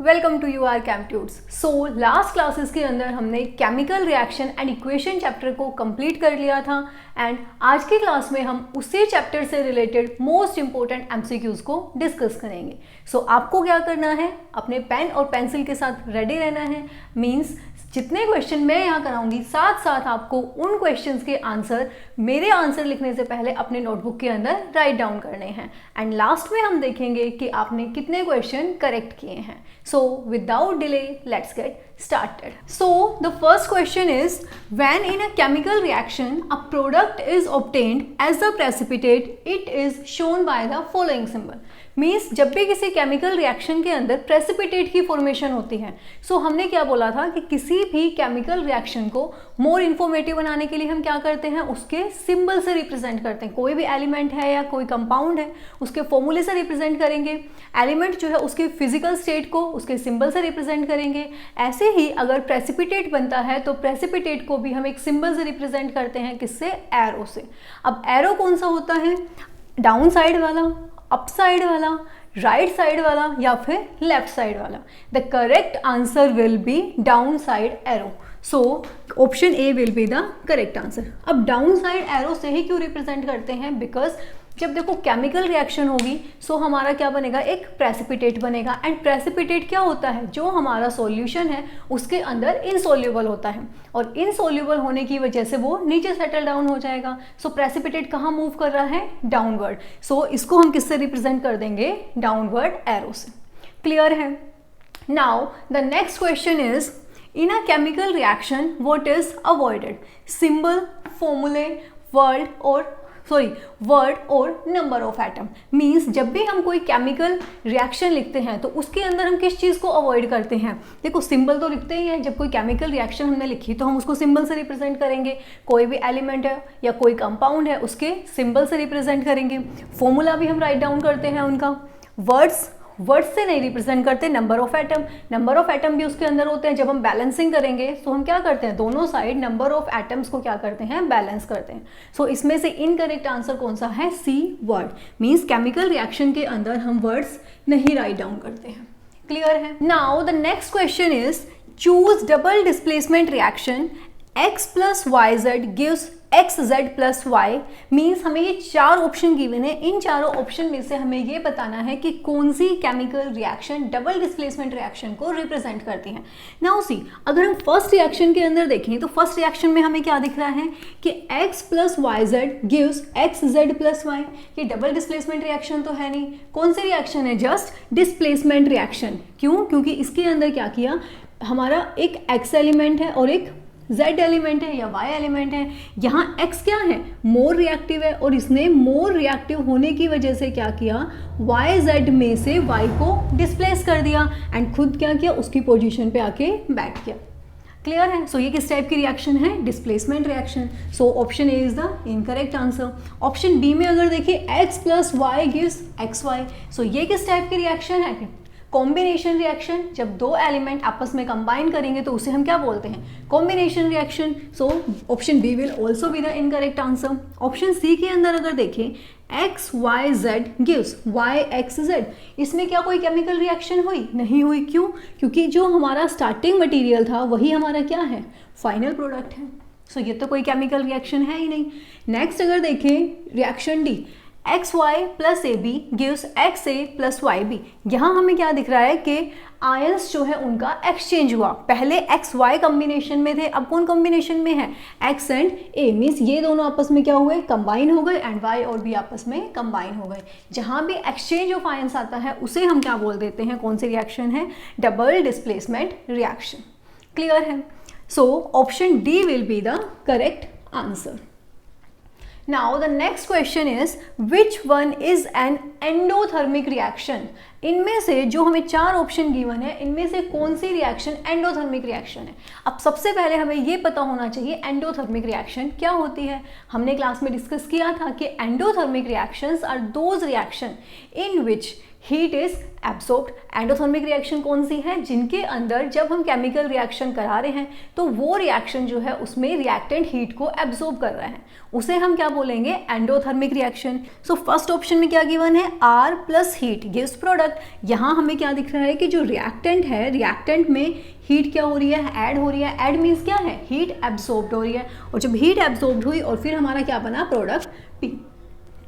Welcome to your कैम्प्यूट्स। So last classes के अंदर हमने chemical reaction and equation chapter को कंप्लीट कर लिया था एंड आज की क्लास में हम उसी चैप्टर से रिलेटेड मोस्ट इंपॉर्टेंट एमसीक्यूज को डिस्कस करेंगे। सो आपको क्या करना है, अपने पेन और पेंसिल के साथ रेडी रहना है। मीन्स जितने क्वेश्चन मैं यहाँ कराऊंगी साथ साथ आपको उन क्वेश्चंस के आंसर मेरे आंसर लिखने से पहले अपने नोटबुक के अंदर राइट डाउन करने हैं एंड लास्ट में हम देखेंगे कि आपने कितने क्वेश्चन करेक्ट किए हैं। So without delay let's get started. So the first question is, when in a chemical reaction a product is obtained as the precipitate, it is shown by the following symbol. Means जब भी किसी chemical reaction के अंदर precipitate की formation होती है, सो हमने क्या बोला था कि किसी भी केमिकल रिएक्शन को मोर इन्फॉर्मेटिव बनाने के लिए हम क्या करते हैं, उसके सिंबल से रिप्रेजेंट करते हैं। कोई भी एलिमेंट है या कोई कंपाउंड है उसके फॉर्मूले से रिप्रेजेंट करेंगे, एलिमेंट जो है उसके फिजिकल स्टेट को उसके सिंबल से रिप्रेजेंट करेंगे। ऐसे ही अगर प्रेसिपिटेट बनता है तो प्रेसिपिटेट को भी हम एक सिंबल से रिप्रेजेंट करते हैं, किससे, एरो से। अब एरो कौन सा होता है, डाउन साइड वाला, अप साइड वाला, राइट साइड वाला या फिर लेफ्ट साइड वाला। The correct answer will be down side arrow. So option A will be the correct answer. अब डाउन साइड एरो से ही क्यों रिप्रेजेंट करते हैं, बिकॉज जब देखो केमिकल रिएक्शन होगी सो हमारा क्या बनेगा, एक प्रेसिपिटेट बनेगा एंड प्रेसिपिटेट क्या होता है, जो हमारा सॉल्यूशन है उसके अंदर इनसॉल्युबल होता है और इनसॉल्युबल होने की वजह से वो नीचे सेटल डाउन हो जाएगा। सो प्रेसिपिटेट कहाँ मूव कर रहा है, डाउनवर्ड। सो इसको हम किससे रिप्रेजेंट कर देंगे, डाउनवर्ड एरो से। क्लियर है। Now the next question is, in a chemical reaction what is avoided, symbol, फॉर्मूले, वर्ड और नंबर ऑफ एटम। मीन्स जब भी हम कोई केमिकल रिएक्शन लिखते हैं तो उसके अंदर हम किस चीज़ को अवॉइड करते हैं। देखो सिंबल तो लिखते ही हैं, जब कोई केमिकल रिएक्शन हमने लिखी तो हम उसको सिंबल से रिप्रेजेंट करेंगे। कोई भी एलिमेंट है या कोई कंपाउंड है उसके सिंबल से रिप्रेजेंट करेंगे। फॉर्मूला भी हम राइट डाउन करते हैं उनका। वर्ड्स से नहीं रिप्रेजेंट करते। नंबर ऑफ एटम भी उसके अंदर होते हैं। जब हम बैलेंसिंग करेंगे तो हम क्या करते हैं, दोनों साइड नंबर ऑफ एटम्स को क्या करते हैं, बैलेंस करते हैं। सो इसमें से इनकरेक्ट आंसर कौन सा है, सी, वर्ड। मीन्स केमिकल रिएक्शन के अंदर हम वर्ड्स नहीं राइट डाउन करते हैं। क्लियर है। Now the next question is, choose double displacement reaction x plus y z gives x z plus y. Means हमें ये चार ऑप्शन गिवन है, इन चारों ऑप्शन में से हमें ये बताना है कि कौन सी chemical reaction double displacement reaction को रिप्रेजेंट करती है। नाउ सी, अगर हम फर्स्ट रिएक्शन के अंदर देखें तो फर्स्ट रिएक्शन में हमें क्या दिख रहा है कि x plus y z gives x z plus y. ये डबल डिस्प्लेसमेंट रिएक्शन तो है नहीं। कौन सी रिएक्शन है, जस्ट डिस्प्लेसमेंट रिएक्शन। क्यों, क्योंकि इसके अंदर क्या किया, हमारा एक x एलिमेंट है और एक z एलिमेंट है या y एलिमेंट है। यहाँ x क्या है, मोर रिएक्टिव है और इसने मोर रिएक्टिव होने की वजह से क्या किया, y z में से y को डिस्प्लेस कर दिया एंड खुद क्या किया, उसकी पोजीशन पे आके बैठ गया। क्लियर है। सो ये किस टाइप की रिएक्शन है, displacement reaction. So option A is the incorrect answer. Option B में अगर देखिए x plus Y gives X Y, so ये किस टाइप की रिएक्शन है, कॉम्बिनेशन रिएक्शन। जब दो एलिमेंट आपस में कंबाइन करेंगे तो उसे हम क्या बोलते हैं, combination reaction. So option B will also be the incorrect answer. Option C के अंदर अगर देखें, x y z gives y x z, इसमें क्या कोई केमिकल रिएक्शन हुई, नहीं हुई। क्यों, क्योंकि जो हमारा स्टार्टिंग मटेरियल था वही हमारा क्या है, फाइनल प्रोडक्ट है। सो ये तो कोई केमिकल रिएक्शन है ही नहीं। नेक्स्ट अगर देखें reaction D, x y plus A B gives x A plus y B. यहाँ हमें क्या दिख रहा है कि आयंस जो है उनका एक्सचेंज हुआ। पहले एक्स वाई कॉम्बिनेशन में थे, अब कौन कॉम्बिनेशन में है, एक्स एंड ए। मीन्स ये दोनों आपस में क्या हुए, कंबाइन हो गए एंड वाई और बी आपस में कंबाइन हो गए। जहाँ भी एक्सचेंज ऑफ आयंस आता है उसे हम क्या बोल देते हैं, कौन सी रिएक्शन है, डबल डिस्प्लेसमेंट रिएक्शन। क्लियर है। So option D will be the correct answer. Now the next question is, which one is an endothermic reaction? इनमें से जो हमें चार ऑप्शन गिवन है इनमें से कौन सी रिएक्शन एंडोथर्मिक रिएक्शन है। अब सबसे पहले हमें ये पता होना चाहिए एंडोथर्मिक रिएक्शन क्या होती है। हमने क्लास में डिस्कस किया था कि endothermic reactions are those reaction in which heat is absorbed. Endothermic reaction कौन सी है? जिनके अंदर जब हम केमिकल रिएक्शन करा रहे हैं तो वो रिएक्शन जो है उसमें रिएक्टेंट हीट को एब्सॉर्ब कर रहा है, उसे हम क्या बोलेंगे? Endothermic reaction. So first option में क्या गिवन है? R plus heat gives product. यहाँ हमें क्या दिख रहा है कि जो रिएक्टेंट है, रिएक्टेंट में हीट क्या हो रही है? ऐड हो रही है। ऐड मीन्स क्या है? हीट एब्सॉर्ब्ड हो रही है, और जब हीट एब्सॉर्ब्ड हुई और फिर हमारा क्या बना? Product P।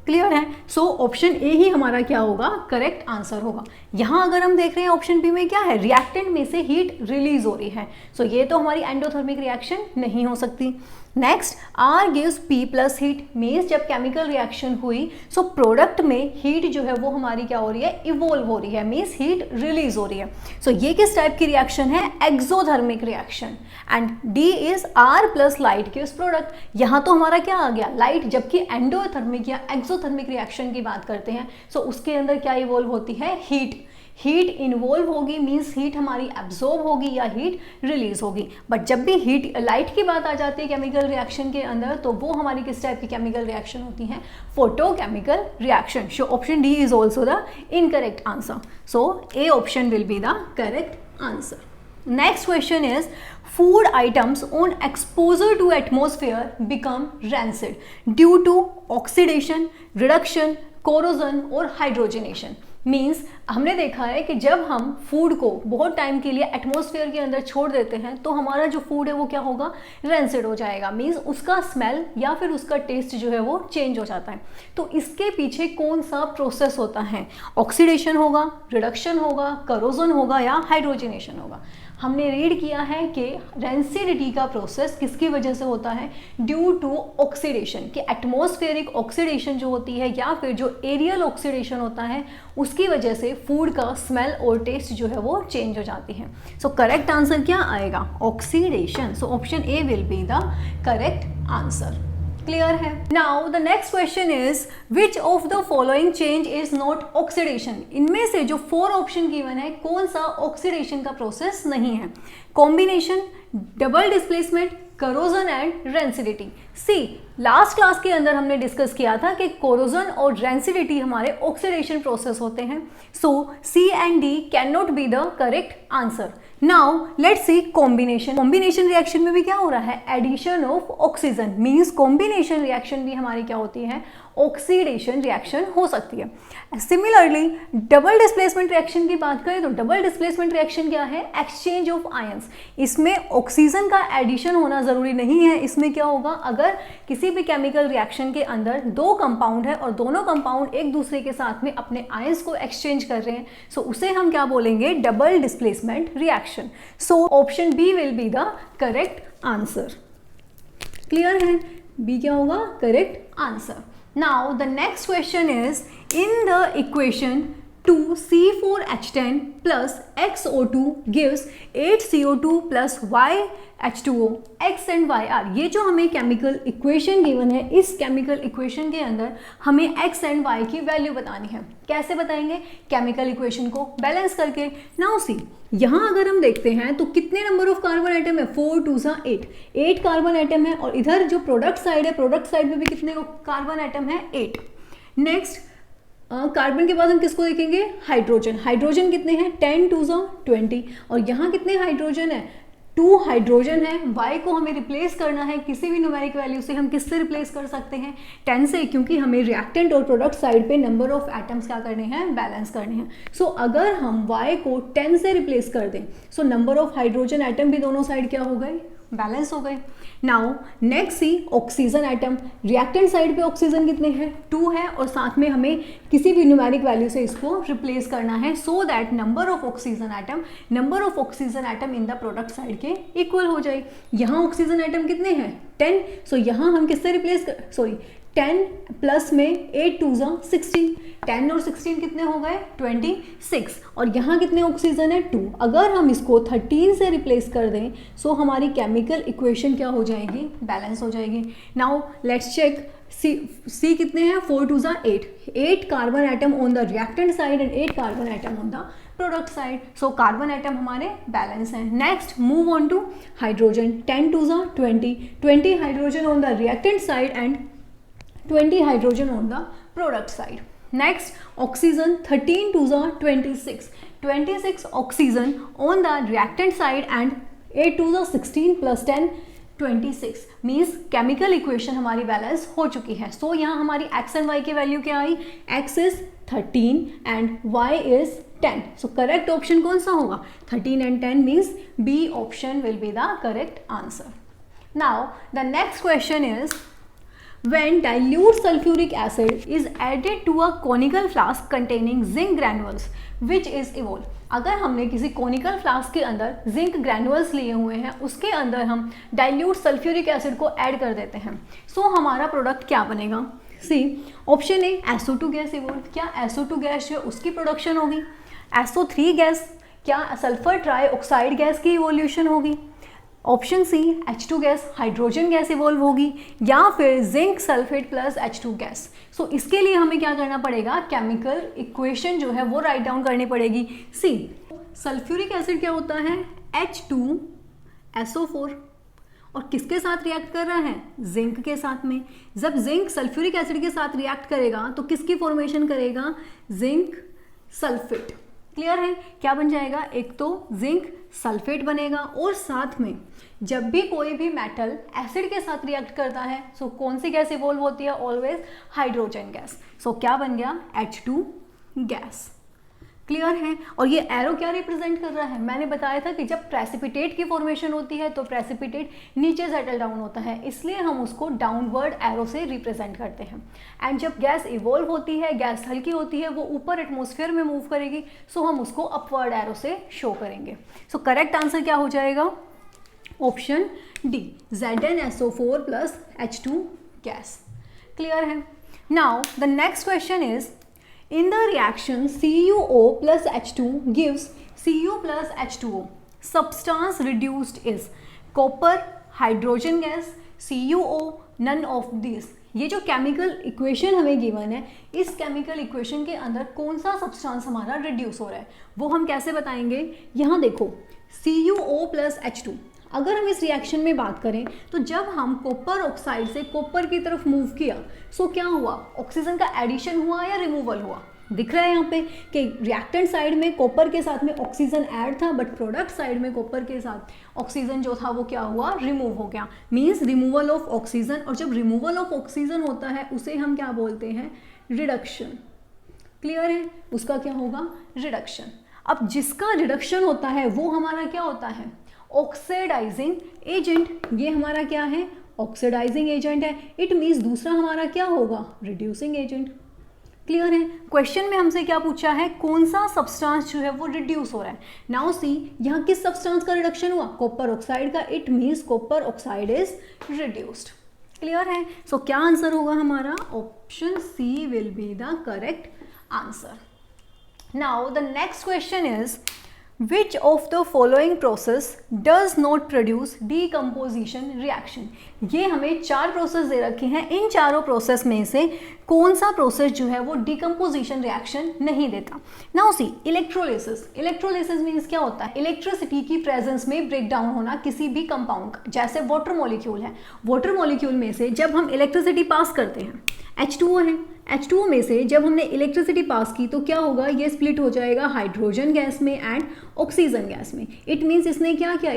क्लियर है? सो ऑप्शन ए ही हमारा क्या होगा? करेक्ट आंसर होगा। यहाँ अगर हम देख रहे हैं ऑप्शन बी में क्या है? रिएक्टेंट में से हीट रिलीज हो रही है, सो ये तो हमारी एंडोथर्मिक रिएक्शन नहीं हो सकती। Next, R gives P plus heat means जब केमिकल रिएक्शन हुई सो प्रोडक्ट में हीट जो है वो हमारी क्या हो रही है? इवोल्व हो रही है, मीन्स हीट रिलीज हो रही है। सो ये किस टाइप की रिएक्शन है? Exothermic reaction. And D is R plus light gives product. यहाँ तो हमारा क्या आ गया? लाइट। जबकि एंडोथर्मिक या एक्सोथर्मिक रिएक्शन की बात करते हैं सो उसके अंदर क्या इवोल्व होती है? हीट। हीट इन्वॉल्व होगी मीन्स हीट हमारी एब्जॉर्ब होगी या हीट रिलीज होगी। बट जब भी हीट लाइट की बात आ जाती है केमिकल रिएक्शन के अंदर तो वो हमारी किस टाइप की केमिकल रिएक्शन होती है? Photochemical reaction. So option D is also the incorrect answer. So A option will be the correct answer. Next question is, food items on exposure to atmosphere become rancid due to oxidation, reduction, corrosion और hydrogenation। Means हमने देखा है कि जब हम food को बहुत time के लिए एटमॉस्फेयर के अंदर छोड़ देते हैं तो हमारा जो फूड है वो क्या होगा? रेंसिड हो जाएगा। मीन्स उसका स्मेल या फिर उसका टेस्ट जो है वो चेंज हो जाता है। तो इसके पीछे कौन सा प्रोसेस होता है? ऑक्सीडेशन होगा, रिडक्शन होगा, करोजन होगा या हाइड्रोजनेशन होगा? हमने रीड किया है कि रेंसिडिटी का प्रोसेस किसकी वजह से होता है? Due to oxidation. कि एटमॉस्फेरिक ऑक्सीडेशन जो होती है या फिर जो एरियल ऑक्सीडेशन होता है उसकी वजह से फूड का स्मेल और टेस्ट जो है वो चेंज हो जाती है। सो करेक्ट आंसर क्या आएगा? Oxidation. So option A will be the correct answer. Clear है? Now the next question is, which of the following change is not oxidation? इनमें से जो 4 ऑप्शन गिवन है कौन सा ऑक्सीडेशन का प्रोसेस नहीं है? Combination, double displacement, corrosion and rancidity. C, last class के अंदर हमने डिस्कस किया था कि कोरोजन और रेंसिडिटी हमारे ऑक्सीडेशन प्रोसेस होते हैं। So C and D can not be the correct answer. Now let's see combination. Combination reaction में भी क्या हो रहा है? Addition of oxygen. Means combination reaction भी हमारी क्या होती है? ऑक्सीडेशन रिएक्शन हो सकती है। सिमिलरली डबल डिस्प्लेसमेंट रिएक्शन की बात करें तो डबल डिस्प्लेसमेंट रिएक्शन क्या है? Exchange of ions. इसमें ऑक्सीजन का एडिशन होना जरूरी नहीं है। इसमें क्या होगा? अगर किसी भी केमिकल रिएक्शन के अंदर 2 कंपाउंड है और दोनों कंपाउंड एक दूसरे के साथ में अपने आयंस को एक्सचेंज कर रहे हैं सो उसे हम क्या बोलेंगे? Double displacement reaction. So option B will be the correct answer. Clear है? बी क्या होगा? Correct answer. Now the next question is, in the equation 2C4H10 plus XO2 gives 8CO2 plus YH2O, X and Y are। ये जो हमें chemical equation given है, इस chemical equation के अंदर हमें X एंड Y की वैल्यू बतानी है। कैसे बताएंगे? केमिकल इक्वेशन को बैलेंस करके। नाउ सी, यहाँ अगर हम देखते हैं तो कितने नंबर ऑफ कार्बन आइटम है? 4 2 8। 8 कार्बन आइटम है और इधर जो प्रोडक्ट साइड है, प्रोडक्ट साइड में भी कितने कार्बन आइटम है? 8। नेक्स्ट कार्बन के बाद हम किसको देखेंगे? हाइड्रोजन। हाइड्रोजन कितने हैं? 10 2 20। और यहाँ कितने हाइड्रोजन है? 2 हाइड्रोजन है। Y को हमें रिप्लेस करना है किसी भी न्यूमेरिक वैल्यू से। हम किससे रिप्लेस कर सकते हैं? 10 से, क्योंकि हमें रिएक्टेंट और प्रोडक्ट साइड पे नंबर ऑफ एटम्स क्या करने हैं? बैलेंस करने हैं। सो अगर हम Y को 10 से रिप्लेस कर दें so number of hydrogen atom भी दोनों साइड क्या हो गए? बैलेंस हो गए। नाउ नेक्स्ट सी ऑक्सीजन एटम। रिएक्टेंट साइड पे ऑक्सीजन कितने हैं? 2 है और साथ में हमें किसी भी न्यूमेरिक वैल्यू से इसको रिप्लेस करना है so that number of oxygen atom in the product side के इक्वल हो जाए। यहाँ ऑक्सीजन एटम कितने हैं? 10। सो यहाँ हम किससे रिप्लेस 10 प्लस में 8 2 16। 10 और 16 कितने हो गए? 26। और यहाँ कितने ऑक्सीजन है? 2। अगर हम इसको 13 से रिप्लेस कर दें सो हमारी केमिकल इक्वेशन क्या हो जाएगी? बैलेंस हो जाएगी। नाउ लेट्स चेक सी कितने हैं? 4 2 8। 8 carbon atom on the reactant side and 8 carbon atom on the product side. So carbon atom हमारे बैलेंस हैं। Next move on to hydrogen. 10 2 20। 20 hydrogen on the reactant side and 20 hydrogen on the product side. Next, oxygen 13 to the 26. 26 oxygen on the reactant side and 8 to the 16 plus 10 26 means chemical equation हमारी balance हो चुकी है. So यहाँ हमारी x and y की value क्या आई? x is 13 and y is 10. So correct option कौन सा होगा? 13 and 10 means B option will be the correct answer. Now the next question is when dilute sulfuric acid is added to a conical flask containing zinc granules which is evolved. अगर हमने किसी conical flask के अंदर zinc granules लिए हुए हैं, उसके अंदर हम dilute sulfuric acid को ऐड कर देते हैं, सो हमारा प्रोडक्ट क्या बनेगा? C option A SO2 gas evolve. क्या SO2 गैस जो उसकी प्रोडक्शन होगी? SO3 गैस, क्या सल्फर ट्राईऑक्साइड गैस की इवोल्यूशन होगी? Option C H2 gas, hydrogen gas evolve होगी, या फिर zinc sulphate plus H2 gas. So इसके लिए हमें क्या करना पड़ेगा? केमिकल इक्वेशन जो है वो राइट डाउन करनी पड़ेगी. सी सल्फ्यूरिक एसिड क्या होता है? H2SO4 और किसके साथ रिएक्ट कर रहा है? जिंक के साथ में. जब जिंक सल्फ्यूरिक एसिड के साथ रिएक्ट करेगा तो किसकी फॉर्मेशन करेगा? Zinc sulphate. क्लियर है? क्या बन जाएगा? एक तो जिंक सल्फेट बनेगा और साथ में जब भी कोई भी मेटल एसिड के साथ रिएक्ट करता है, सो कौन सी गैस इवॉल्व होती है? Always hydrogen gas. सो क्या बन गया? H2 gas. क्लियर है? और ये एरो क्या रिप्रेजेंट कर रहा है? मैंने बताया था कि जब प्रेसिपिटेट की फॉर्मेशन होती है तो प्रेसिपिटेट नीचे सेटल डाउन होता है, इसलिए हम उसको डाउनवर्ड एरो से रिप्रेजेंट करते हैं. एंड जब गैस इवॉल्व होती है, गैस हल्की होती है, वो ऊपर एटमॉस्फेयर में मूव करेगी, सो हम उसको अपवर्ड एरो से शो करेंगे. सो करेक्ट आंसर क्या हो जाएगा? Option D, ZnSO4 plus H2 gas. Clear है? Now the next question is in the reaction CuO plus H2 gives Cu plus H2O. Substance reduced is copper, hydrogen gas, CuO, none of these. ये जो chemical equation हमें given है, इस chemical equation के अंदर कौन सा सब्सटेंस हमारा रिड्यूस हो रहा है वो हम कैसे बताएंगे? यहाँ देखो CuO plus H2. अगर हम इस रिएक्शन में बात करें तो जब हम कॉपर ऑक्साइड से कॉपर की तरफ मूव किया, सो क्या हुआ? ऑक्सीजन का एडिशन हुआ या रिमूवल हुआ? दिख रहा है यहाँ पे कि रिएक्टेंट साइड में कॉपर के साथ में ऑक्सीजन ऐड था, बट प्रोडक्ट साइड में कॉपर के साथ ऑक्सीजन जो था वो क्या हुआ? रिमूव हो गया. Means removal of oxygen. और जब रिमूवल ऑफ ऑक्सीजन होता है उसे हम क्या बोलते हैं? रिडक्शन. क्लियर है? उसका क्या होगा? रिडक्शन. अब जिसका रिडक्शन होता है वो हमारा क्या होता है? Oxidizing agent. ये हमारा क्या है? ऑक्सीडाइजिंग एजेंट है. इट मीन्स दूसरा हमारा क्या होगा? Reducing agent. क्लियर है? क्वेश्चन में हमसे क्या पूछा है? कौन सा सब्सटेंस जो है वो रिड्यूस हो रहा है. नाउ सी यहाँ किस सब्सटेंस का रिडक्शन हुआ? कॉपर ऑक्साइड का. It means copper oxide is reduced. Clear है? सो क्या आंसर होगा हमारा? Option C will be the correct answer. Now the next question is Which of the following process does not produce decomposition reaction? ये हमें 4 process दे रखे हैं. इन चारों प्रोसेस में से कौन सा प्रोसेस जो है वो डिकम्पोजिशन रिएक्शन नहीं देता? Now see electrolysis. Electrolysis means क्या होता है? इलेक्ट्रिसिटी की प्रेजेंस में ब्रेक डाउन होना किसी भी कंपाउंड का. जैसे वाटर मॉलिक्यूल है, वाटर मॉलिक्यूल में से जब हम इलेक्ट्रिसिटी पास करते हैं, H2O है, H2O में से जब हमने इलेक्ट्रिसिटी पास की तो क्या होगा? ये स्प्लिट हो जाएगा हाइड्रोजन गैस में एंड ऑक्सीजन गैस में. इट मीन्स इसने क्या किया?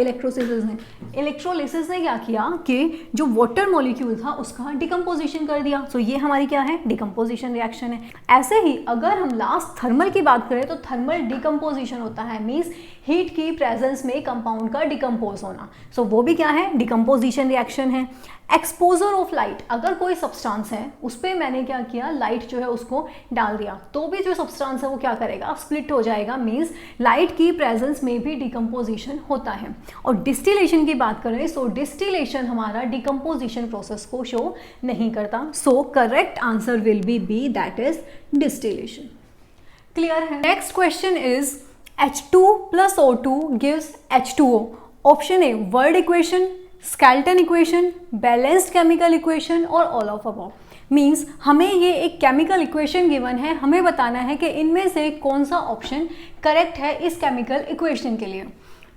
इलेक्ट्रोलिसिस ने क्या किया कि जो वाटर मॉलिक्यूल था उसका डिकम्पोजिशन कर दिया. सो ये हमारी क्या है? डिकम्पोजिशन रिएक्शन है. ऐसे ही अगर हम लास्ट थर्मल की बात करें तो थर्मल डिकम्पोजिशन होता है, मीन्स हीट की प्रेजेंस में कंपाउंड का डिकम्पोज होना. सो वो भी क्या है? डिकम्पोजिशन रिएक्शन है. Exposure of light. अगर कोई सब्सटेंस है उस पर मैंने क्या किया? लाइट जो है उसको डाल दिया, तो भी जो सब्सटेंस है वो क्या करेगा? स्प्लिट हो जाएगा. मीन्स लाइट की प्रेजेंस में भी डिकम्पोजिशन होता है. और डिस्टिलेशन की बात करें सो डिस्टिलेशन हमारा डिकम्पोजिशन प्रोसेस को शो नहीं करता. So correct answer will be B, that is distillation. Clear है? Next question is H2 plus O2 gives H2O. Option A word equation, skeleton equation, balanced chemical equation और all of above. Means हमें ये एक chemical equation given है, हमें बताना है कि इनमें से कौन सा ऑप्शन करेक्ट है इस केमिकल इक्वेशन के लिए.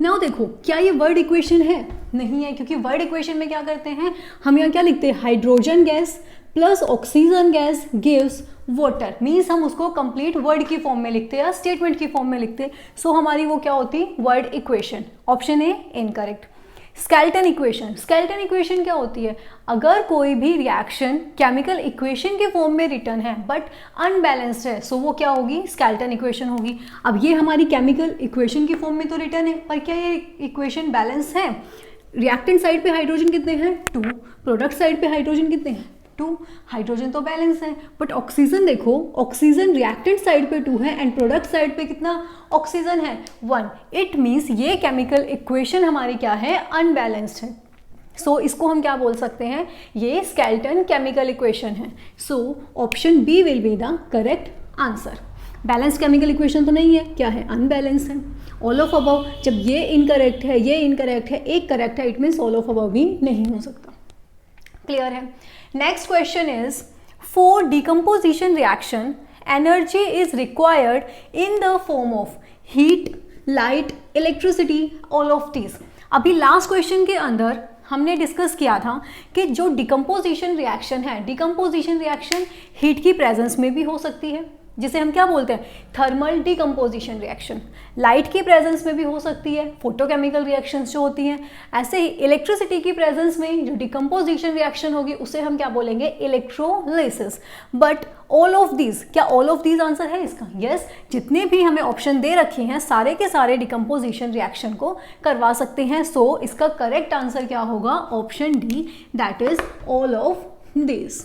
नाउ देखो, क्या ये वर्ड इक्वेशन है? नहीं है, क्योंकि वर्ड इक्वेशन में क्या करते हैं हम? यहाँ क्या लिखते हैं? Hydrogen gas plus oxygen gas gives water, means हम उसको कंप्लीट वर्ड की फॉर्म में लिखते हैं या स्टेटमेंट की फॉर्म में लिखते हैं. सो हमारी वो क्या होती, word equation. Option A incorrect. Skeleton equation. Skeleton equation क्या होती है, अगर कोई भी रिएक्शन केमिकल इक्वेशन के फॉर्म में रिटर्न है बट अनबैलेंस्ड है, सो वो क्या होगी, स्केलेटन इक्वेशन होगी. अब ये हमारी केमिकल इक्वेशन की फॉर्म में तो रिटर्न है, पर क्या ये इक्वेशन बैलेंस है. रिएक्टेंट साइड पे हाइड्रोजन कितने हैं, 2. प्रोडक्ट साइड पे हाइड्रोजन कितने हैं, 2. हाइड्रोजन तो बैलेंस है, बट ऑक्सीजन देखो, ऑक्सीजन रिएक्टेंट साइड पे 2 है एंड प्रोडक्ट साइड पे कितना ऑक्सीजन है, 1. इट मीन्स ये केमिकल इक्वेशन हमारी क्या है, अनबैलेंस्ड है. सो इसको हम क्या बोल सकते हैं, ये स्केलेटन केमिकल इक्वेशन है. So option B will be the correct answer. Balance chemical equation तो नहीं है, क्या है, अनबैलेंस है. ऑल ऑफ अबव, जब ये इनकरेक्ट है, ये इनकरेक्ट है, एक करेक्ट है, it means all of above भी नहीं हो सकता. क्लियर है. Next question is, for decomposition reaction energy is required in the form of heat, light, electricity, all of these. अभी लास्ट क्वेश्चन के अंदर हमने डिस्कस किया था कि जो डिकम्पोजिशन रिएक्शन है, डिकम्पोजिशन रिएक्शन हीट की प्रेजेंस में भी हो सकती है, जिसे हम क्या बोलते हैं, थर्मल डिकम्पोजिशन रिएक्शन. लाइट की प्रेजेंस में भी हो सकती है, फोटोकेमिकल रिएक्शंस जो होती हैं. ऐसे ही इलेक्ट्रिसिटी की प्रेजेंस में जो डिकम्पोजिशन रिएक्शन होगी उसे हम क्या बोलेंगे, electrolysis. But all of these, क्या ऑल ऑफ दीज आंसर है इसका, यस. जितने भी हमें ऑप्शन दे रखे हैं सारे के सारे डिकम्पोजिशन रिएक्शन को करवा सकते हैं. सो इसका करेक्ट आंसर क्या होगा, option D, that is all of these.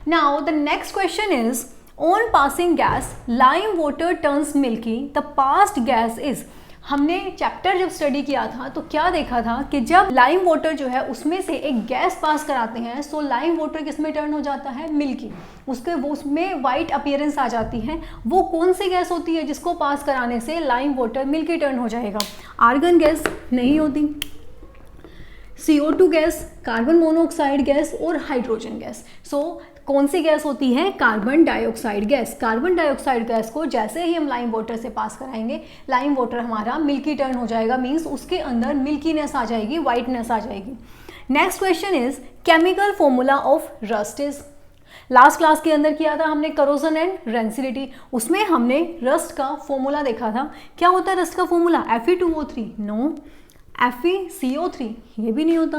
Now the next question is, on passing gas lime water turns milky, the passed gas is. हमने चैप्टर जब स्टडी किया था तो क्या देखा था कि जब लाइम वाटर जो है उसमें से एक गैस पास कराते हैं, सो लाइम वाटर किस में टर्न हो जाता है, मिल्की. वो उसमें वाइट अपीयरेंस आ जाती है. वो कौन सी गैस होती है जिसको पास कराने से लाइम वाटर मिल्की टर्न हो जाएगा, आर्गन गैस नहीं होती, CO2 gas, carbon monoxide gas और हाइड्रोजन गैस. सो कौन सी गैस होती है, carbon dioxide gas. Carbon dioxide gas को जैसे ही हम लाइम वाटर से पास कराएंगे, लाइम वाटर हमारा मिल्की टर्न हो जाएगा, मीन्स उसके अंदर मिल्कीनेस आ जाएगी, वाइटनेस आ जाएगी. Next question is, chemical formula of rust is. Last class के अंदर किया था हमने करोजन एंड रेंसिडिटी, उसमें हमने रस्ट का फॉर्मूला देखा था. क्या होता है रस्ट का फॉर्मूला, Fe2O3, नो. FeCO3, ये भी नहीं होता.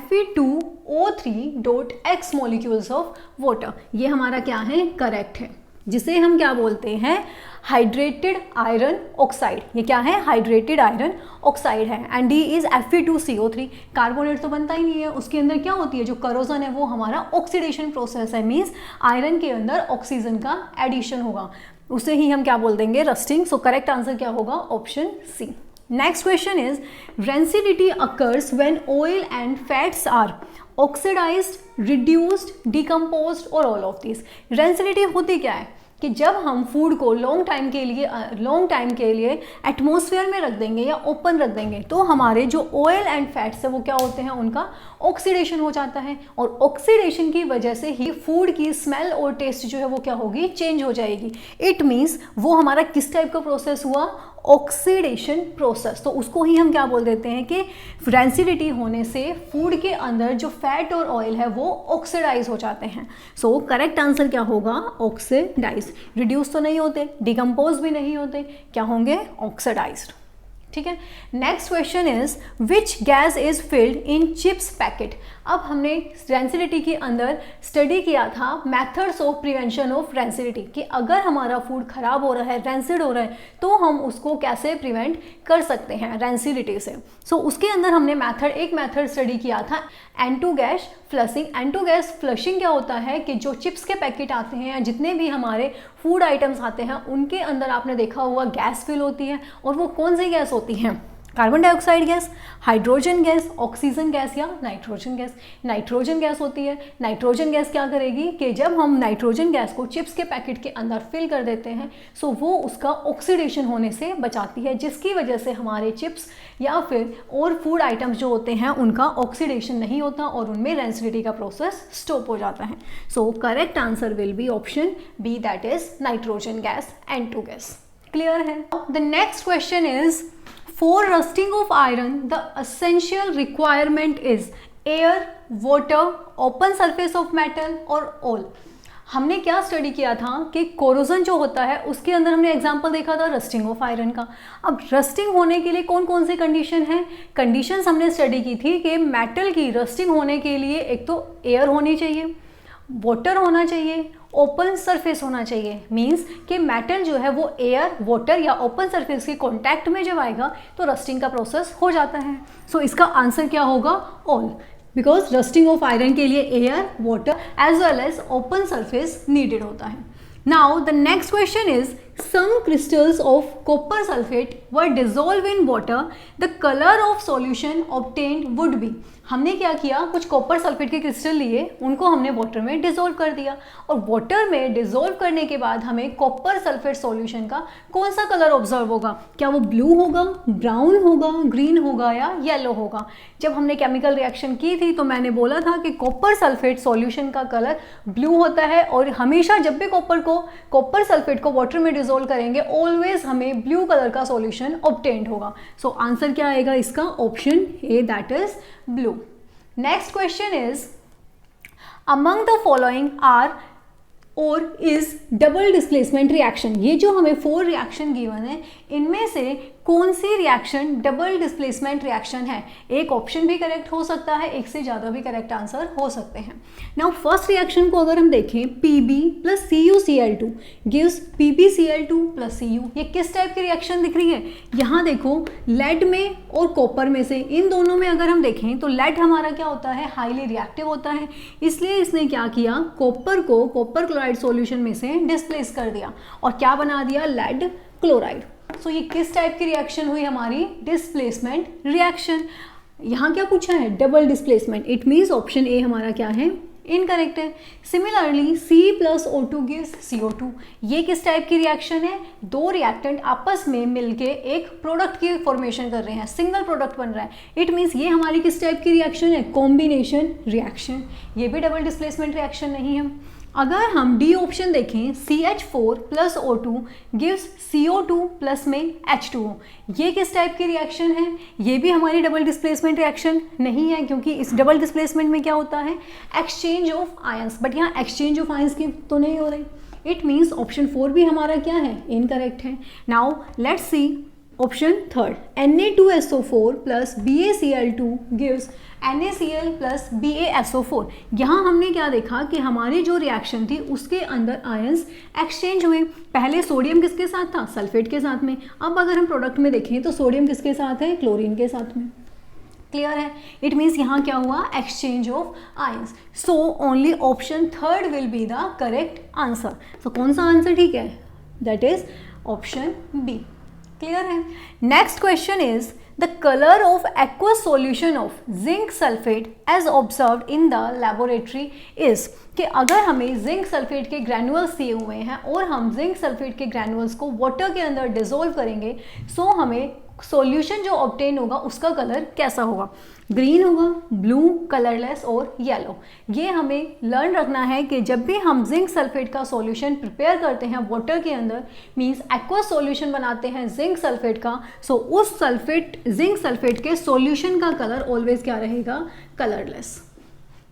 Fe2O3.X मॉलिक्यूल्स ऑफ वाटर, ये हमारा क्या है, करेक्ट है, जिसे हम क्या बोलते हैं, हाइड्रेटेड आयरन ऑक्साइड. ये क्या है, हाइड्रेटेड आयरन ऑक्साइड है. And D is Fe2CO3. Carbonate तो बनता ही नहीं है, उसके अंदर क्या होती है, जो करोजन है वो हमारा ऑक्सीडेशन प्रोसेस है, मीन्स आयरन के अंदर ऑक्सीजन का एडिशन होगा, उसे ही हम क्या बोल देंगे, रस्टिंग. सो करेक्ट आंसर क्या होगा, option C. Next question is, rancidity occurs when oil and fats are oxidized, reduced, decomposed or all of these. rancidity होती क्या है कि जब हम फूड को लॉन्ग टाइम के लिए एटमॉस्फेयर में रख देंगे या ओपन रख देंगे तो हमारे जो ऑयल एंड फैट्स है वो क्या होते हैं, उनका ऑक्सीडेशन हो जाता है. और ऑक्सीडेशन की वजह से ही फूड की स्मेल और टेस्ट जो है वो क्या होगी, चेंज हो जाएगी. इट मीन्स वो हमारा किस टाइप का प्रोसेस हुआ, ऑक्सीडेशन प्रोसेस. तो उसको ही हम क्या बोल देते हैं कि रेंसिडिटी होने से फूड के अंदर जो फैट और ऑयल है वो ऑक्सीडाइज हो जाते हैं. सो करेक्ट आंसर क्या होगा, ऑक्सीडाइज. रिड्यूस तो नहीं होते, डिकम्पोज भी नहीं होते, क्या होंगे, ऑक्सीडाइज्ड. ठीक है. Next question is, which gas is filled in chips packet. अब हमने रेंसिडिटी के अंदर स्टडी किया था methods of prevention of rancidity, कि अगर हमारा फूड खराब हो रहा है, रेंसिड हो रहा है, तो हम उसको कैसे प्रिवेंट कर सकते हैं रेंसिडिटी से. सो उसके अंदर हमने एक मेथड स्टडी किया था, N2 gas flushing. N2 gas flushing क्या होता है कि जो चिप्स के पैकेट आते हैं या जितने भी हमारे फूड आइटम्स आते हैं उनके अंदर आपने देखा हुआ गैस फिल होती है, और वो कौन सी गैस होती हैं, carbon dioxide gas, hydrogen gas, oxygen gas या नाइट्रोजन गैस. नाइट्रोजन गैस होती है. नाइट्रोजन गैस क्या करेगी कि जब हम नाइट्रोजन गैस को चिप्स के पैकेट के अंदर फिल कर देते हैं, सो वो उसका ऑक्सीडेशन होने से बचाती है, जिसकी वजह से हमारे चिप्स या फिर और फूड आइटम्स जो होते हैं उनका ऑक्सीडेशन नहीं होता और उनमें रेंसिडिटी का प्रोसेस स्टॉप हो जाता है. So correct answer will be option B, that is nitrogen gas, N2 gas. Clear है. The next question is, for rusting of iron the essential requirement is air, water, open surface of metal और all. हमने क्या study किया था कि corrosion जो होता है उसके अंदर हमने एग्जांपल देखा था रस्टिंग ऑफ आयरन का। अब रस्टिंग होने के लिए कौन कौन सी कंडीशन है, कंडीशंस हमने स्टडी की थी कि मेटल की रस्टिंग होने के लिए एक तो एयर होनी चाहिए, वाटर होना चाहिए, ओपन सरफेस होना चाहिए। मींस कि मेटल जो है वो एयर, वाटर या ओपन सरफेस के कांटेक्ट में जब आएगा तो रस्टिंग का प्रोसेस हो जाता है। सो इसका आंसर क्या होगा, all, because rusting of iron के लिए air, water as well as open surface needed होता है। Now the next question is some crystals of copper sulfate were dissolved in water, the color of solution obtained would be। हमने क्या किया, कुछ copper sulphate के crystal लिए, उनको हमने वाटर में डिसॉल्व कर दिया और वाटर में डिसॉल्व करने के बाद हमें कॉपर सल्फेट सॉल्यूशन का कौन सा कलर ऑब्जर्व होगा, क्या वो ब्लू होगा, ब्राउन होगा, ग्रीन होगा या येलो होगा। जब हमने केमिकल रिएक्शन की थी तो मैंने बोला था कि कॉपर सल्फेट सॉल्यूशन का कलर ब्लू होता है और हमेशा जब भी कॉपर सल्फेट को वाटर में डिसॉल्व करेंगे ऑलवेज हमें ब्लू कलर का सॉल्यूशन ऑब्टेन्ड होगा। सो आंसर क्या आएगा इसका, option A, that is blue. Next question is among the following are और इज डबल डिस्प्लेसमेंट रिएक्शन। ये जो हमें 4 रिएक्शन गिवन है इनमें से कौन सी रिएक्शन डबल डिस्प्लेसमेंट रिएक्शन है। एक ऑप्शन भी करेक्ट हो सकता है, एक से ज़्यादा भी करेक्ट आंसर हो सकते हैं। नाउ फर्स्ट रिएक्शन को अगर हम देखें, Pb plus CuCl2 gives PbCl2 plus Cu। ये किस टाइप की रिएक्शन दिख रही है, यहाँ देखो लेड में और कॉपर में से इन दोनों में अगर हम देखें तो लेड हमारा क्या होता है, हाईली रिएक्टिव होता है, इसलिए इसने क्या किया, कॉपर को कॉपर क्लोराइड सॉल्यूशन में से डिस्प्लेस कर दिया और क्या बना दिया, लेड क्लोराइड। सो ये किस टाइप की रिएक्शन हुई हमारी, डिस्प्लेसमेंट रिएक्शन। यहाँ क्या पूछा है, double displacement, it means option ए हमारा क्या है, इनकरेक्ट है। Similarly C plus O2 gives CO2। ये किस टाइप की रिएक्शन है, 2 रिएक्टेंट आपस में मिलके एक प्रोडक्ट की फॉर्मेशन कर रहे हैं, सिंगल प्रोडक्ट बन रहा है। इट मीन्स ये हमारी किस टाइप की रिएक्शन है, कॉम्बिनेशन रिएक्शन। ये भी डबल डिस्प्लेसमेंट रिएक्शन नहीं है। अगर हम डी ऑप्शन देखें, CH4 plus O2 gives CO2 plus में H2O। ये किस टाइप की रिएक्शन है, ये भी हमारी डबल डिस्प्लेसमेंट रिएक्शन नहीं है, क्योंकि इस डबल डिस्प्लेसमेंट में क्या होता है, एक्सचेंज ऑफ आयंस, बट यहाँ एक्सचेंज ऑफ आयंस की तो नहीं हो रही। इट मीन्स ऑप्शन 4 भी हमारा क्या है, इनकरेक्ट है। Now let's see option third, Na2SO4 plus BaCl2 gives NaCl plus BaSO4। यहाँ हमने क्या देखा कि हमारी जो रिएक्शन थी उसके अंदर आयंस एक्सचेंज हुए। पहले सोडियम किसके साथ था, सल्फेट के साथ में। अब अगर हम प्रोडक्ट में देखें तो सोडियम किसके साथ है, क्लोरीन के साथ में। क्लियर है, इट मीन्स यहाँ क्या हुआ, exchange of ions. So only option third will be the correct answer. So कौन सा आंसर ठीक है, that is option B. Clear है। Next question is the colour of aqueous solution of zinc sulphate as observed in the laboratory is, कि अगर हमें zinc sulphate के granules दिए हुए हैं और हम जिंक सल्फेट के ग्रैनुअल्स को वाटर के अंदर डिसॉल्व करेंगे, सो हमें सॉल्यूशन जो ऑब्टेन होगा उसका कलर कैसा होगा, ग्रीन होगा, ब्लू, कलरलेस और येलो। ये हमें लर्न रखना है कि जब भी हम जिंक सल्फेट का सॉल्यूशन प्रिपेयर करते हैं वाटर के अंदर, मींस एक्वस सॉल्यूशन बनाते हैं जिंक सल्फेट का, सो उस जिंक सल्फेट के सॉल्यूशन का कलर ऑलवेज क्या रहेगा, कलरलेस।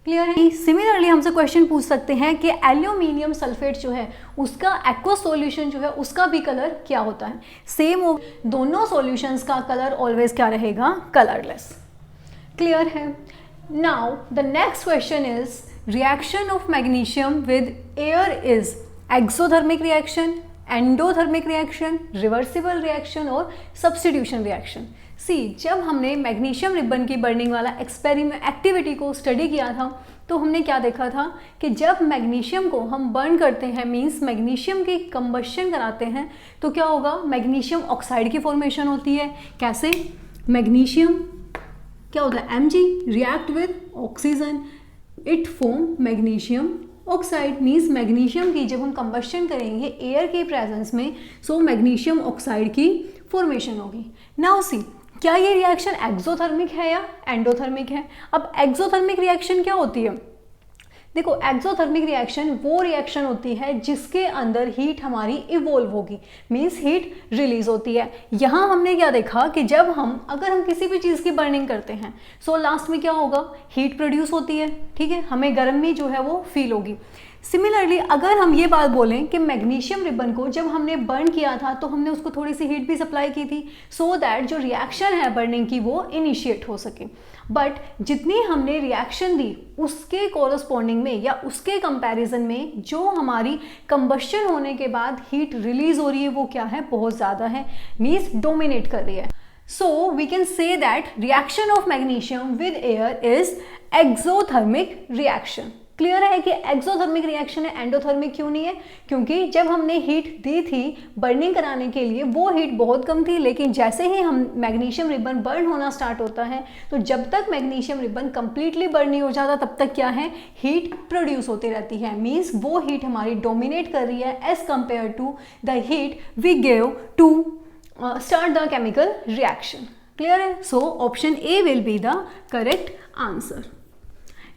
क्लियर है। सिमिलरली हमसे क्वेश्चन पूछ सकते हैं कि एल्यूमिनियम सल्फेट जो है उसका एक्वस सॉल्यूशन जो है उसका भी कलर क्या होता है। सेम हो, दोनों सॉल्यूशंस का कलर ऑलवेज क्या रहेगा, कलरलेस। क्लियर है। Now the next question is reaction of magnesium with air is exothermic reaction, endothermic reaction, reversible reaction और सब्स्टिट्यूशन रिएक्शन। जब हमने मैग्नीशियम रिबन की बर्निंग वाला एक्सपेरिमेंट एक्टिविटी को स्टडी किया था तो हमने क्या देखा था कि जब मैग्नीशियम को हम बर्न करते हैं, मींस मैग्नीशियम की कंबशन कराते हैं, तो क्या होगा, मैग्नीशियम ऑक्साइड की फॉर्मेशन होती है। कैसे, मैग्नीशियम क्या होता है, Mg react with oxygen, it form magnesium oxide. Means magnesium की जब हम कंबशन करेंगे एयर के प्रेजेंस में, सो मैग्नीशियम ऑक्साइड की फॉर्मेशन होगी। नाउ सी, क्या ये रिएक्शन एक्सोथर्मिक है या एंडोथर्मिक है। अब एक्सोथर्मिक रिएक्शन क्या होती है, देखो एक्सोथर्मिक रिएक्शन वो रिएक्शन होती है जिसके अंदर हीट हमारी इवोल्व होगी, मींस हीट रिलीज होती है। यहाँ हमने क्या देखा कि जब अगर हम किसी भी चीज़ की बर्निंग करते हैं सो लास्ट में क्या होगा, हीट प्रोड्यूस होती है, ठीक है, हमें गर्मी जो है वो फील होगी। सिमिलरली अगर हम ये बात बोलें कि मैग्नीशियम रिबन को जब हमने बर्न किया था तो हमने उसको थोड़ी सी हीट भी सप्लाई की थी सो दैट जो रिएक्शन है बर्निंग की वो इनिशिएट हो सके, बट जितनी हमने रिएक्शन दी उसके कोरस्पॉन्डिंग में या उसके कंपैरिजन में जो हमारी कंबशन होने के बाद हीट रिलीज हो रही है वो क्या है, बहुत ज़्यादा है, मीन्स डोमिनेट कर रही है। So we can say that reaction of magnesium with air is exothermic reaction. Clear है कि एक्सोथर्मिक रिएक्शन है, एंडोथर्मिक क्यों नहीं है, क्योंकि जब हमने हीट दी थी बर्निंग कराने के लिए वो हीट बहुत कम थी, लेकिन जैसे ही हम मैग्नीशियम रिबन बर्न होना स्टार्ट होता है तो जब तक मैग्नीशियम रिबन कंप्लीटली बर्न नहीं हो जाता तब तक क्या है, हीट प्रोड्यूस होती रहती है, मींस वो हीट हमारी डोमिनेट कर रही है as compare to the heat we give to start the chemical reaction. Clear है, so option A will be the correct answer.